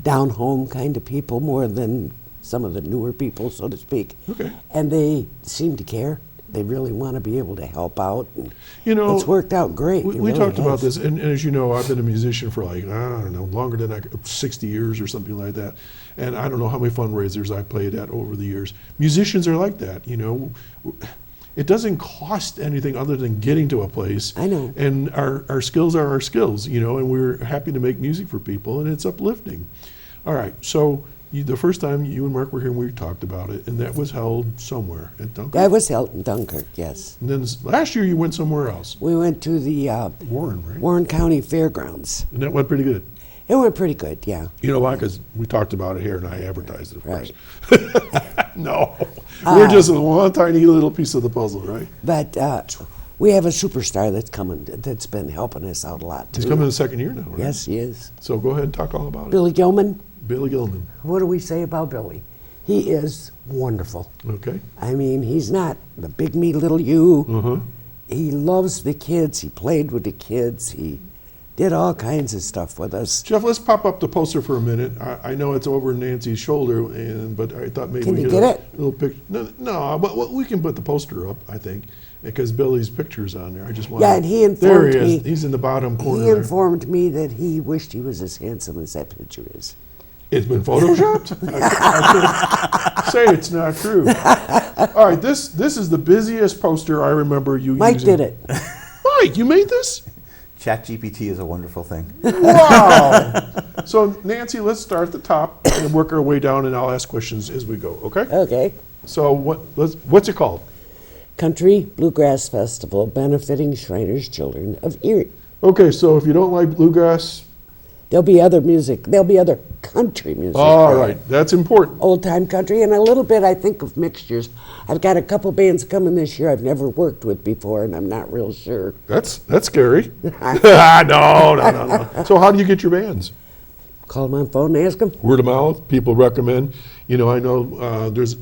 down home kind of people more than some of the newer people, so to speak. Okay. And they seem to care. They really want to be able to help out. And You know, it's worked out great. We It really talked about has. this, and as you know, I've been a musician for like, I don't know, longer than 60 years or something like that. And I don't know how many fundraisers I played at over the years. Musicians are like that, you know. It doesn't cost anything other than getting to a place. I know. And our skills are our skills, you know, and we're happy to make music for people, and it's uplifting. All right, so the first time you and Mark were here, we talked about it, and that was held somewhere at Dunkirk. That was held in Dunkirk, yes. And then last year you went somewhere else, We went to the Warren, right? Warren County Fairgrounds. And that went pretty good. It went pretty good, yeah. You know why? Because we talked about it here, and I advertised it, of Right. course. No, we're just one tiny little piece of the puzzle, right? But we have a superstar that's coming, that's been helping us out a lot, too. He's coming the second year now, right? Yes, he is. So go ahead and talk all about Billy Gilman, it. Billy Gilman. what do we say about Billy? He is wonderful. Okay. I mean, he's not the big me little you. Uh-huh. He loves the kids. He played with the kids. He did all kinds of stuff with us. Jeff, let's pop up the poster for a minute. I know it's over Nancy's shoulder, but I thought maybe Can we you get get it? a little picture. No, but we can put the poster up, I think, because Billy's picture's on there. I just want. Yeah, and he There informed he me. is. He's in the bottom corner. He there. informed me that he wished he was as handsome as that picture is. It's been photoshopped? I can't say it's not true. All right, this is the busiest poster I remember you Mike using. did it. Mike, you made this? ChatGPT is a wonderful thing. Wow. So Nancy, let's start at the top and work our way down, and I'll ask questions as we go, okay? Okay. So what's it called? Country Bluegrass Festival benefiting Shriners Children of Erie. Okay, so if you don't like bluegrass, There'll be other music. There'll be other country music. all right, that's important. Old time country and a little bit, I think, of mixtures. I've got a couple bands coming this year I've never worked with before, and I'm not real sure. That's scary. No. So how do you get your bands? Call them on phone and ask them. Word of mouth, people recommend. You know, I know there's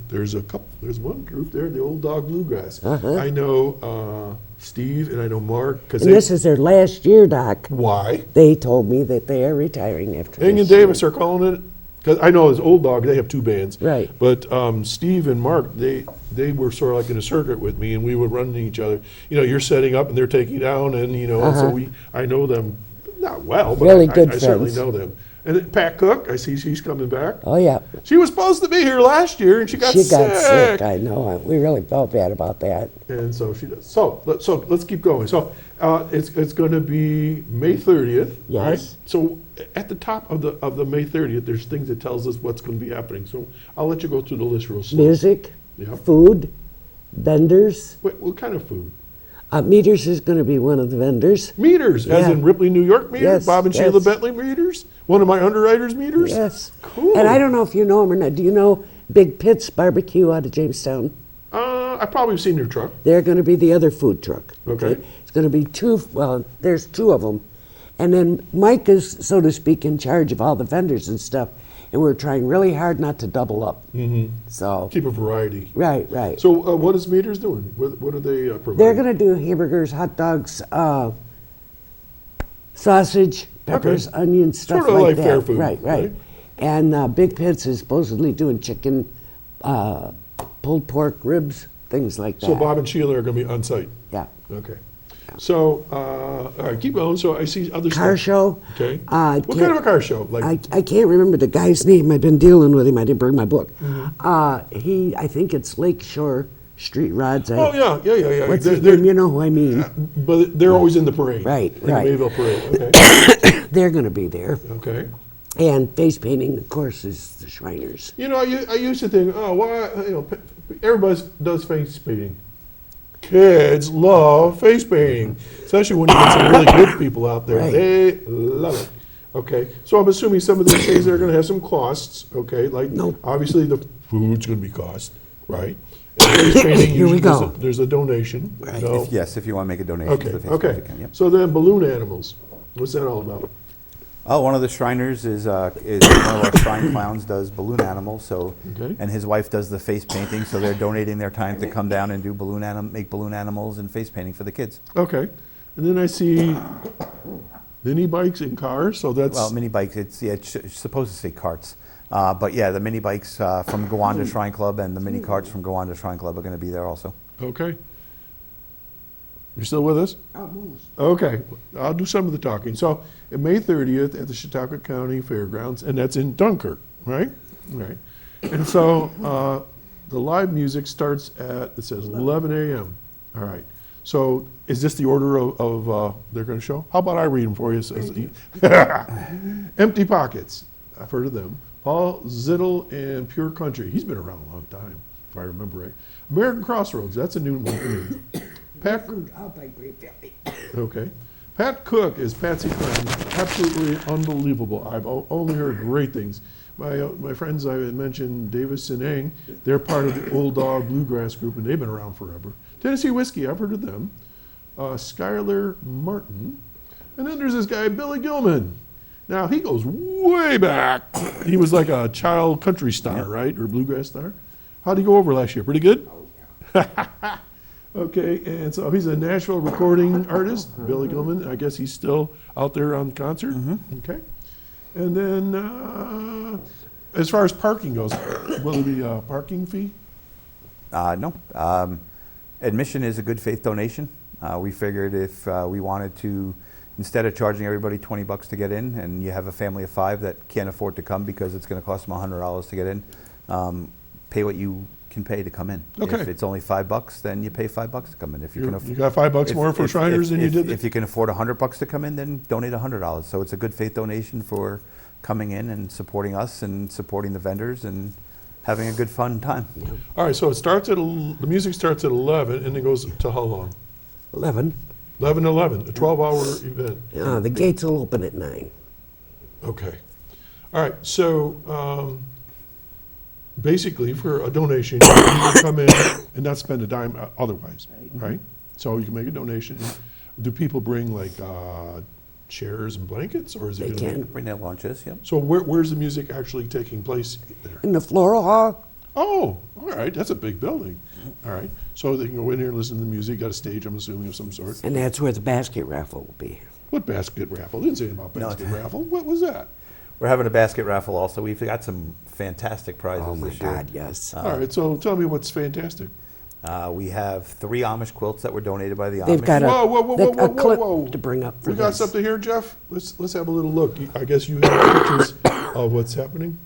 one group there, the Old Dog Bluegrass. Uh-huh. I know Steve and I know Mark. Cause And this is their last year, Doc. why? They told me that they are retiring after Ing and this Davis year. are calling it, because I know as Old Dog, they have two bands. Right. But Steve and Mark, they were sort of like in a circuit with me, and we would run into each other. You know, you're setting up and they're taking down, and you know, and so I know them, not well, but Really I good certainly friends. know them. And then Pat Cook, I see she's coming back. Oh, yeah. She was supposed to be here last year, and she got She got sick, I know. We really felt bad about that. And so she does. So let's keep going. So it's going to be May 30th, Yes. right? So at the top of the May 30th, there's things that tells us what's going to be happening. So I'll let you go through the list real slow. Music, Yeah. food, vendors. What kind of food? Meters is going to be one of the vendors. Meters, as Yeah. in Ripley, New York meters? Yes, Bob and yes. Sheila Bentley meters? One of my underwriters meters? Yes. Cool. And I don't know if you know them or not. Do you know Big Pitts Barbecue out of Jamestown? I probably seen your truck. They're going to be the other food truck. Okay. It's going to be there's two of them. And then Mike is, so to speak, in charge of all the vendors and stuff. And we're trying really hard not to double up. Mm-hmm. So, Keep a variety. right. So what is meters doing? What are they providing? They're going to do hamburgers, hot dogs, sausage, peppers, Okay. onions, stuff Sort of like that. fair food, Right. right? And Big Pitts is supposedly doing chicken, pulled pork, ribs, things like that. So Bob and Sheila are going to be on site? Yeah. Okay. So, all right, keep going. So I see other Car stuff. show. Okay. Can't- What kind of a car show? Like, I can't remember the guy's name. I've been dealing with him. I didn't bring my book. Mm-hmm. I think it's Lakeshore Street Rods. oh, yeah. What's They're- his name? You know who I mean. But they're always in the parade. Right, In the right. Mayville parade. Okay. They're going to be there. Okay. And face painting, of course, is the Shriners. You know, I used to think, oh, why, everybody does face painting. Kids love face painting, especially when you get some really good people out there. Right. They love it. Okay, so I'm assuming some of these things are going to have some costs. Okay, like Nope. obviously the food's going to be cost, right? And face painting, Here we usually go. there's a donation. Right. No? If you want to make a donation to the Facebook Okay. account. Yep. So then balloon animals. What's that all about? Oh, one of the Shriners is one of our shrine clowns does balloon animals. So, Okay. and his wife does the face painting. So they're donating their time to come down and do make balloon animals and face painting for the kids. Okay, and then I see mini bikes and cars. So that's Well, mini bikes. It's supposed to say carts, but yeah, the mini bikes from Gowanda Shrine Club and the mini carts from Gowanda Shrine Club are going to be there also. okay. You still with us? Okay, I'll do some of the talking. So, May 30th at the Chautauqua County Fairgrounds, and that's in Dunkirk, right? Right. And so, the live music starts at, it says 11 a.m. All right. So, is this the order of they're going to show? How about I read them for you? It says, Empty Pockets. I've heard of them. Paul Zittel and Pure Country. He's been around a long time, if I remember right. American Crossroads, that's a new one for me. Pat, Out by Great Valley. okay. Pat Cook is Patsy Cline. Absolutely unbelievable. I've only heard great things. My friends I had mentioned, Davis and Eng, they're part of the Old Dog Bluegrass group, and they've been around forever. Tennessee Whiskey, I've heard of them. Skylar Martin. And then there's this guy, Billy Gilman. Now, he goes way back. He was like a child country star, right? Or bluegrass star. How'd he go over last year? Pretty good? Okay, and so he's a Nashville recording artist, Billy Gilman. I guess he's still out there on concert. Okay. And then, as far as parking goes, will there be a parking fee? No. Admission is a good faith donation. We figured if we wanted to, instead of charging everybody $20 to get in, and you have a family of 5 that can't afford to come because it's going to cost them $100 to get in, pay what you can pay to come in. Okay. If it's only $5, then you pay $5 to come in. If you You got $5 more for Shriners than you did? If you can afford $100 to come in, then donate $100. So it's a good faith donation for coming in and supporting us and supporting the vendors and having a good fun time. All right, so it starts at, the music starts at 11 and it goes to how long? 11. 11 to 11, a 12-hour event. The gates will open at 9. Okay. All right, so basically for a donation, you can come in and not spend a dime otherwise, right? So you can make a donation. Do people bring like chairs and blankets, or is it? They can. Bring their lunches, yep. So where's the music actually taking place there? In the floral hall, Oh, all right, that's a big building. All right, so they can go in here and listen to the music, got a stage, I'm assuming, of some sort. and that's where the basket raffle will be. What basket raffle? Didn't say anything about basket raffle. What was that? We're having a basket raffle also. We've got some fantastic prizes Oh my this year. God, yes. All right, so tell me what's fantastic. We have 3 Amish quilts that were donated by the Amish. They've got a, Whoa, whoa, whoa, they- whoa, whoa, a clip whoa. to bring up for We got this. something here, Jeff? Let's have a little look. I guess you have pictures of what's happening.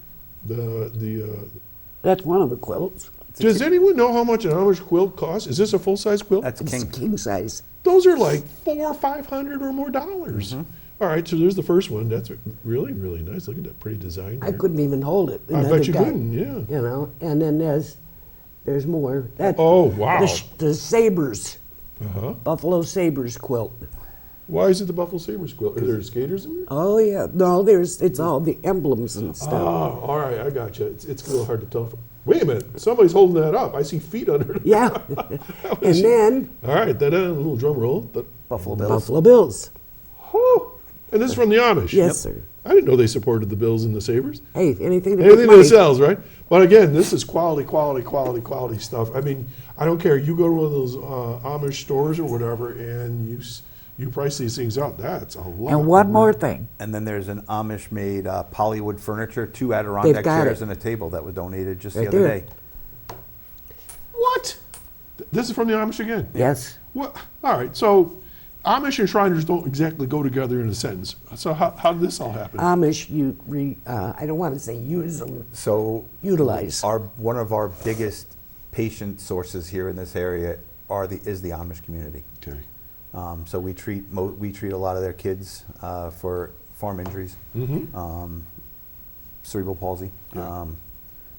That's one of the quilts. Does anyone know how much an Amish quilt costs? Is this a full-size quilt? That's It's king. king size. Those are like $400 or $500 or more dollars. All right, so there's the first one. That's really, really nice. Look at that pretty design. I there. couldn't even hold it. I Another bet you guy, couldn't, yeah. You know, and then there's more. That, Oh, wow. The Sabres, Uh-huh. Buffalo Sabres quilt. Why is it the Buffalo Sabres quilt? Are there skaters in there? Oh yeah, no, it's all the emblems and stuff. Oh, all right, I got you. It's a little hard to tell. Wait a minute, somebody's holding that up. I see feet under it. Yeah, and then All right, that a little drum roll. Buffalo Bills. Buffalo Bills. Whew. And this is from the Amish. Yes, sir. I didn't know they supported the Bills and the Sabres. Hey, anything to make Anything money. that sells, right? But again, this is quality stuff. I mean, I don't care. You go to one of those Amish stores or whatever, and you price these things out. That's a lot. And one more thing. And then there's an Amish-made Polywood furniture, 2 Adirondack got chairs it. and a table that was donated just Right the other there. day. What? This is from the Amish again? Yes. What? All right, so Amish and Shriners don't exactly go together in a sentence. So how did this all happen? Amish, I don't want to say use them, So utilize. one of our biggest patient sources here in this area is the Amish community. Okay. So we treat a lot of their kids for farm injuries, cerebral palsy,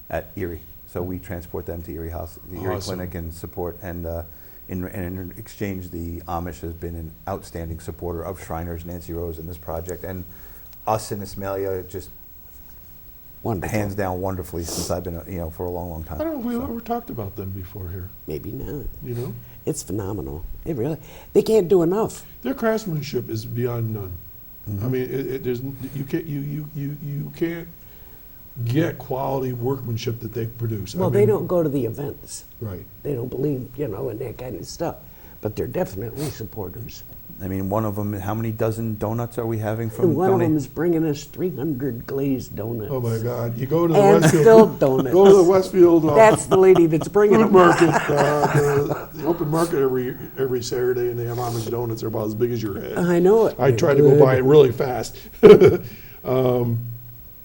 at Erie. So we transport them to Erie Awesome. Clinic and support. And in exchange, the Amish has been an outstanding supporter of Shriners, Nancy Rose, in this project, and us in Ismailia just Wonderful. hands down wonderfully since I've been for a long time. I don't know if we've So- ever talked about them before here, Maybe not. you know? It's phenomenal. They can't do enough. Their craftsmanship is beyond none. I mean, you can't get quality workmanship that they produce. Well, they don't go to the events. Right. They don't believe, in that kind of stuff. But they're definitely supporters. I mean, one of them, how many dozen donuts are we having from And one of donate- them is bringing us 300 glazed donuts. Oh my God! You go to the And Westfield. filled donuts. Go to the Westfield. That's the lady that's bringing food them. market, the open market every Saturday, and they have Amish donuts. They're about as big as your head. I know it. I tried to Good. go buy it really fast.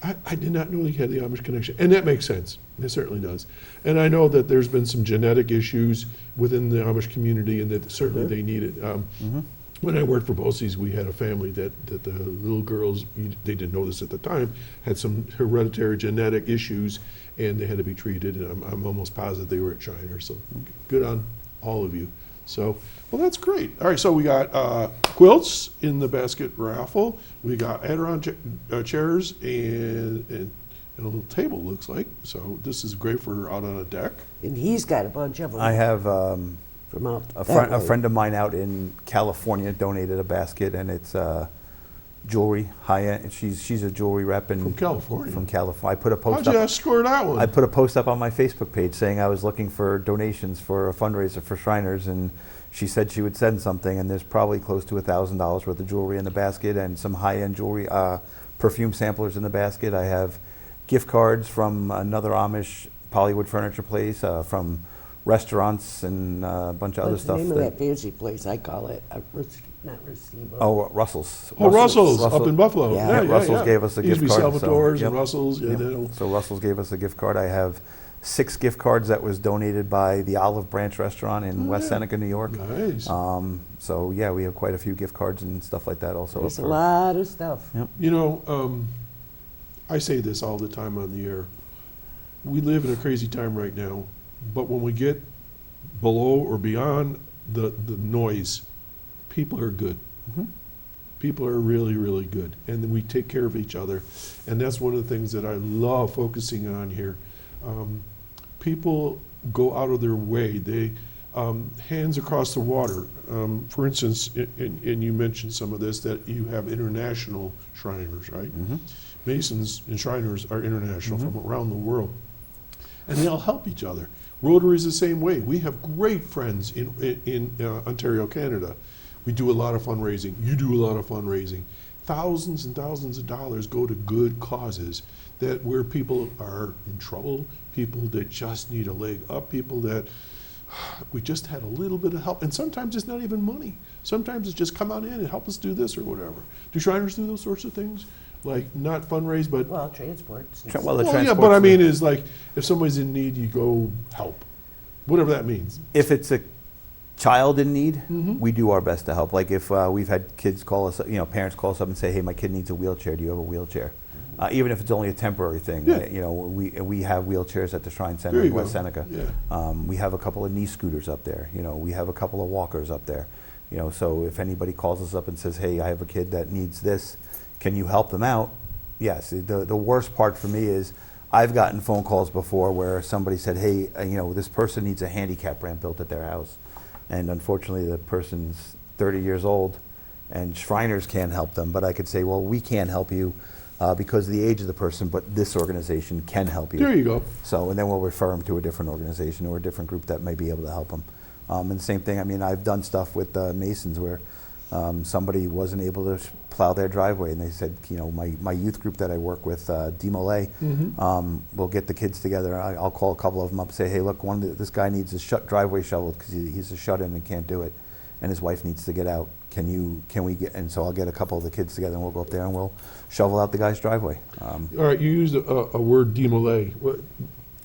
I did not know they had the Amish connection, and that makes sense. It certainly does. And I know that there's been some genetic issues within the Amish community, and that certainly they need it. when I worked for BOCES, we had a family that the little girls, they didn't know this at the time, had some hereditary genetic issues, and they had to be treated, and I'm almost positive they were at Shriners, so good on all of you. So, well, that's great. All right, so we got quilts in the basket raffle. We got Adiron chairs and a little table, looks like. So this is great for out on a deck. And he's got a bunch of them. I have from out a that way. friend of mine out in California donated a basket, and it's jewelry, high-end. She's a jewelry rep From California. From California. I put a post How'd you up. score that one? I put a post up on my Facebook page saying I was looking for donations for a fundraiser for Shriners, and she said she would send something, and there's probably close to $1,000 worth of jewelry in the basket and some high-end jewelry, perfume samplers in the basket. I have gift cards from another Amish Pollywood furniture place, from restaurants and a bunch of other What's stuff. the name of that fancy place? I call it, not Recibo. Oh, Russell's. Oh, Russell's up in Buffalo. Yeah. Russell's gave us a gift card. Used to be Salvatore's so, and yep. Russell's. Yeah, Yep. So Russell's gave us a gift card. I have 6 gift cards that was donated by the Olive Branch restaurant in West Seneca, New York. Nice. So yeah, we have quite a few gift cards and stuff like that also. There's a lot of stuff. Yep. You know, I say this all the time on the air. We live in a crazy time right now, but when we get below or beyond the noise, people are good. Mhm. People are really, really good. And then we take care of each other. And that's one of the things that I love focusing on here. People go out of their way. They, hands across the water. For instance, and you mentioned some of this, that you have international Shriners, right? Mhm. Masons and Shriners are international from around the world. And they all help each other. Rotary is the same way. We have great friends in Ontario, Canada. We do a lot of fundraising. You do a lot of fundraising. Thousands and thousands of dollars go to good causes that where people are in trouble, people that just need a leg up, people that we just had a little bit of help. And sometimes it's not even money. Sometimes it's just come on in and help us do this or whatever. Do Shriners do those sorts of things? Like not fundraise, but Well, transports. Well, the well, yeah, but transport's I mean, is like if somebody's in need, you go help, whatever that means. if it's a child in need, Mhm. we do our best to help. Like if we've had kids call us, parents call us up and say, "Hey, my kid needs a wheelchair. Do you have a wheelchair?" Even if it's only a temporary thing, Yeah. we have wheelchairs at the Shrine Center There you in West go. Seneca. Yeah. We have a couple of knee scooters up there. We have a couple of walkers up there. So if anybody calls us up and says, "Hey, I have a kid that needs this, can you help them out?" Yes. The worst part for me is I've gotten phone calls before where somebody said, "Hey, this person needs a handicap ramp built at their house," and unfortunately the person's 30 years old, and Shriners can't help them. But I could say, "Well, we can't help you because of the age of the person, but this organization can help you." There you go. So, and then we'll refer them to a different organization or a different group that may be able to help them. And the same thing, I mean, I've done stuff with Masons where somebody wasn't able to plow their driveway, and they said, my youth group that I work with, Demolay, we'll get the kids together. I'll call a couple of them up and say, "Hey, look, this guy needs a driveway shoveled because he's a shut-in and can't do it, and his wife needs to get out. Can we get?" And so I'll get a couple of the kids together, and we'll go up there and we'll shovel out the guy's driveway. All right, you used a word, demolay.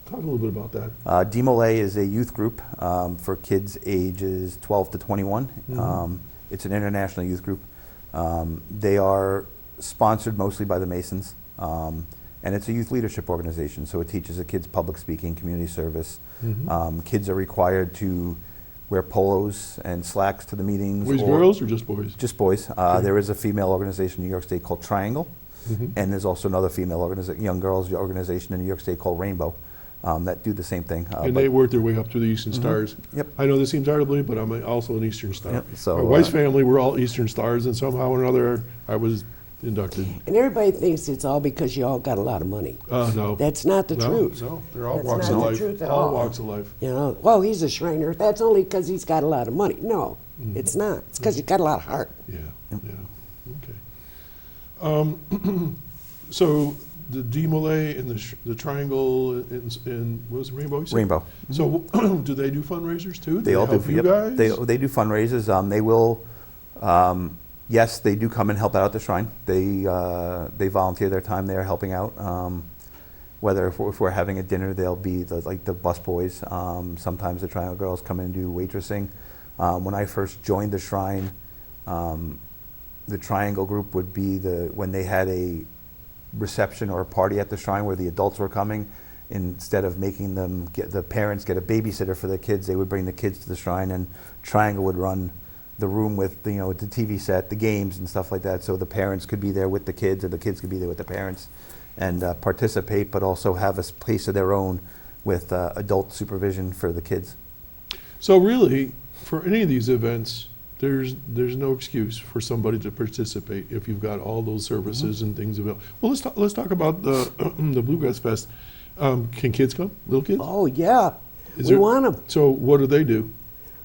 Talk a little bit about that. Demolay is a youth group for kids ages 12 to 21. It's an international youth group. They are sponsored mostly by the Masons, and it's a youth leadership organization, so it teaches the kids public speaking, community service. Kids are required to wear polos and slacks to the meetings. Boys, girls, or just boys? Just boys. There is a female organization in New York State called Triangle, and there's also another female young girls organization in New York State called Rainbow that do the same thing. And they work their way up to the Eastern Stars. Yep. I know this seems hard to believe, but I'm also an Eastern Star. Yep, so, My wife's family, we're all Eastern Stars, and somehow or another, I was inducted. And everybody thinks it's all because you all got a lot of money. No. That's not the truth. No, they're all That's walks not of the life. truth at All all. walks of life. Well, he's a Shriner. That's only because he's got a lot of money. No, it's not. It's because he's got a lot of heart. Yeah, okay. So the demolay and the triangle and what was it, Rainbow? you said? Rainbow. So do they do fundraisers too? They all do. help you guys? They do fundraisers. They will. Yes, they do come and help out at the shrine. They volunteer their time there helping out. Whether if we're having a dinner, they'll be the bus boys. Sometimes the Triangle girls come in and do waitressing. When I first joined the shrine, The triangle group would be when they had a reception or a party at the shrine where the adults were coming. Instead of making the parents get a babysitter for the kids, they would bring the kids to the shrine, and Triangle would run the room with the TV set, the games and stuff like that, so the parents could be there with the kids, and the kids could be there with the parents and participate, but also have a place of their own with adult supervision for the kids. So really, for any of these events, there's no excuse for somebody to participate if you've got all those services and things available. Well, let's talk about the the Bluegrass Fest. Can kids come? Little kids? Oh, yeah. Is We there- want them. So what do?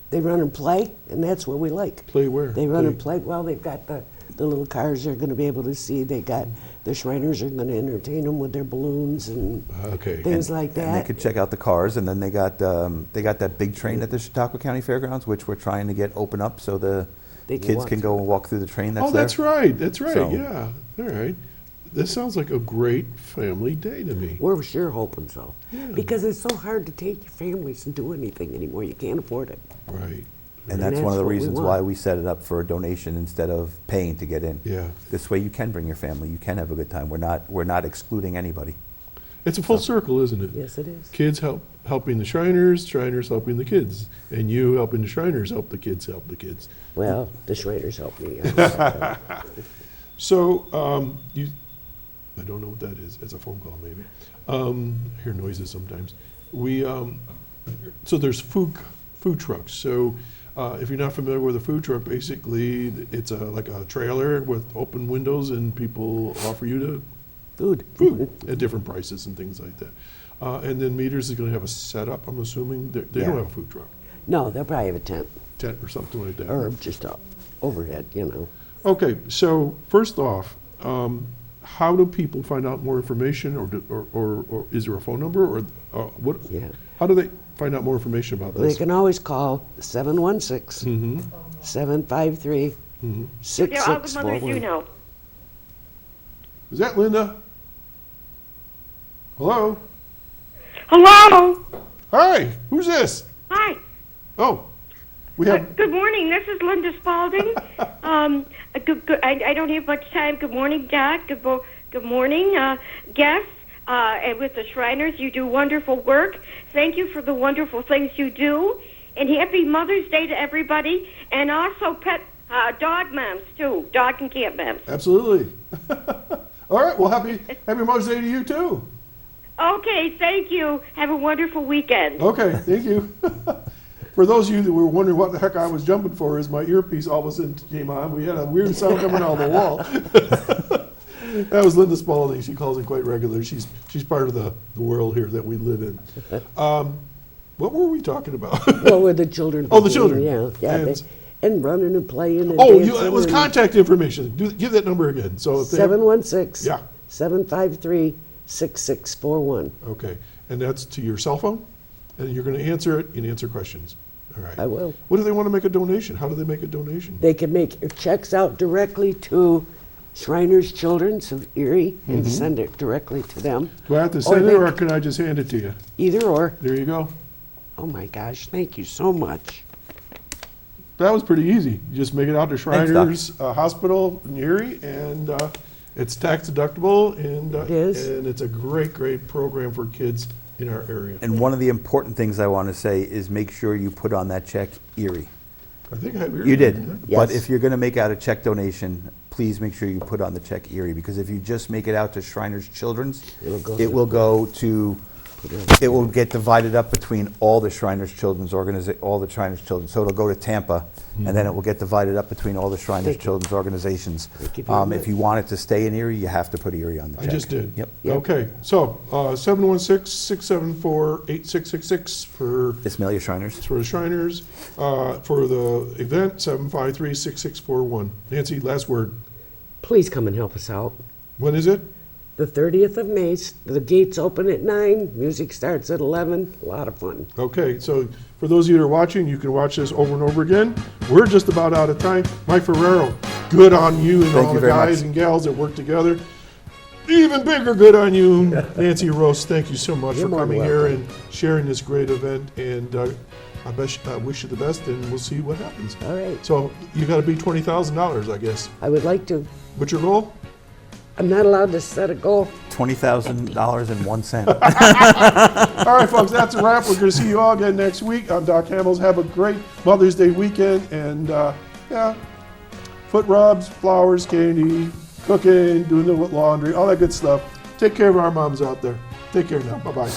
They run and play, and that's what we like. Play where? They run and play. Well, they've got the little cars they're going to be able to see. They got the Shriners are going to entertain them with their balloons and Okay. things like that. And they could check out the cars, and then they got that big train at the Chautauqua County Fairgrounds, which we're trying to get open up so the They can kids walk can go and walk through the train that's Oh, there. that's right. So- Yeah. All right. This sounds like a great family day to me. We're sure hoping so. Yeah. Because it's so hard to take your families and do anything anymore. You can't afford it. Right. And that's one of the what we reasons want. why we set it up for a donation instead of paying to get in. Yeah. This way you can bring your family, you can have a good time. We're not excluding anybody. It's a full circle, isn't it? Yes, it is. Kids helping the Shriners, Shriners helping the kids, and you helping the Shriners help the kids. Well, the Shriners help me. So I don't know what that is. It's a phone call, maybe. I hear noises sometimes. So there's food trucks. So if you're not familiar with a food truck, basically it's like a trailer with open windows, and people offer you Food. at different prices and things like that. And then Meters is going to have a setup. I'm assuming they Yeah. don't have a food truck, No, they'll probably have a tent tent or something like that. or just a overhead, Okay, so first off, how do people find out more information, or is there a phone number, or what? Yeah. How do they find out more information about They this? can always call 716-753-6641. Mm-hmm. All the mothers you know. Is that Linda? Hello? Hello. Hi, who's this? Hi. Oh, we have, Good morning. This is Linda Spalding. I don't have much time. Good morning, Doc. Good morning, guests. And with the Shriners, you do wonderful work. Thank you for the wonderful things you do. And happy Mother's Day to everybody. And also dog moms, too. Dog and cat moms. absolutely. All right, well, happy Mother's Day to you, too. Okay, thank you. Have a wonderful weekend. Okay, thank you. For those of you that were wondering what the heck I was jumping for, is my earpiece all of a sudden came on. We had a weird sound coming out of the wall. That was Linda Spalding. She calls it quite regular. She's part of the world here that we live in. What were we talking about? Well, with the children. Oh, the children. Yeah. And running and playing and Oh, dancing it was and- contact information. Give that number again. So if they have- 716-753-6641. Okay, and that's to your cell phone, and you're going to answer it and answer questions. All right. I will. What do they want to make a donation? How do they make a donation? They can make checks out directly to Shriners Children's of Erie and send it directly to them. Do I have to Or send it, they or c- can I just hand it to you? Either or. There you go. Oh my gosh, thank you so much. That was pretty easy. You just make it out to Thanks, Doc. Shriners Hospital in Erie, and it's tax deductible, and It is. and it's a great program for kids in our area. And one of the important things I want to say is make sure you put on that check Erie. I think I have your. You did. Yes. But if you're going to make out a check donation, please make sure you put on the check Erie, because if you just make it out to Shriners Children's, it will get divided up between all the Shriners Children's children. So it'll go to Tampa, and then it will get divided up between all the Shriners Thank you. Children's organizations. Thank you very much. If you want it to stay in Erie, you have to put Erie on the I check. just did. Yep. Okay, so 716-674-8666 for Ismailia Shriners. the Shriners. For the event, 753-6641. Nancy, last word. Please come and help us out. When is it? The 30th of May, the gates open at 9, music starts at 11, a lot of fun. Okay, so for those of you that are watching, you can watch this over and over again. We're just about out of time. Mike Ferraro, good on you and Thank all you the very guys much. and gals that work together. Even bigger good on you, Nancy Rose. Thank you so much You're for more than coming here welcome. and sharing this great event. And I wish you the best, and we'll see what happens. All right. So you got to be $20,000, I guess. I would like to. What's your goal? I'm not allowed to set a goal. $20,001. All right, folks, that's a wrap. We're going to see you all again next week. I'm Doc Hamels. Have a great Mother's Day weekend, and yeah, foot rubs, flowers, candy, cooking, doing the laundry, all that good stuff. Take care of our moms out there. Take care now. Bye-bye.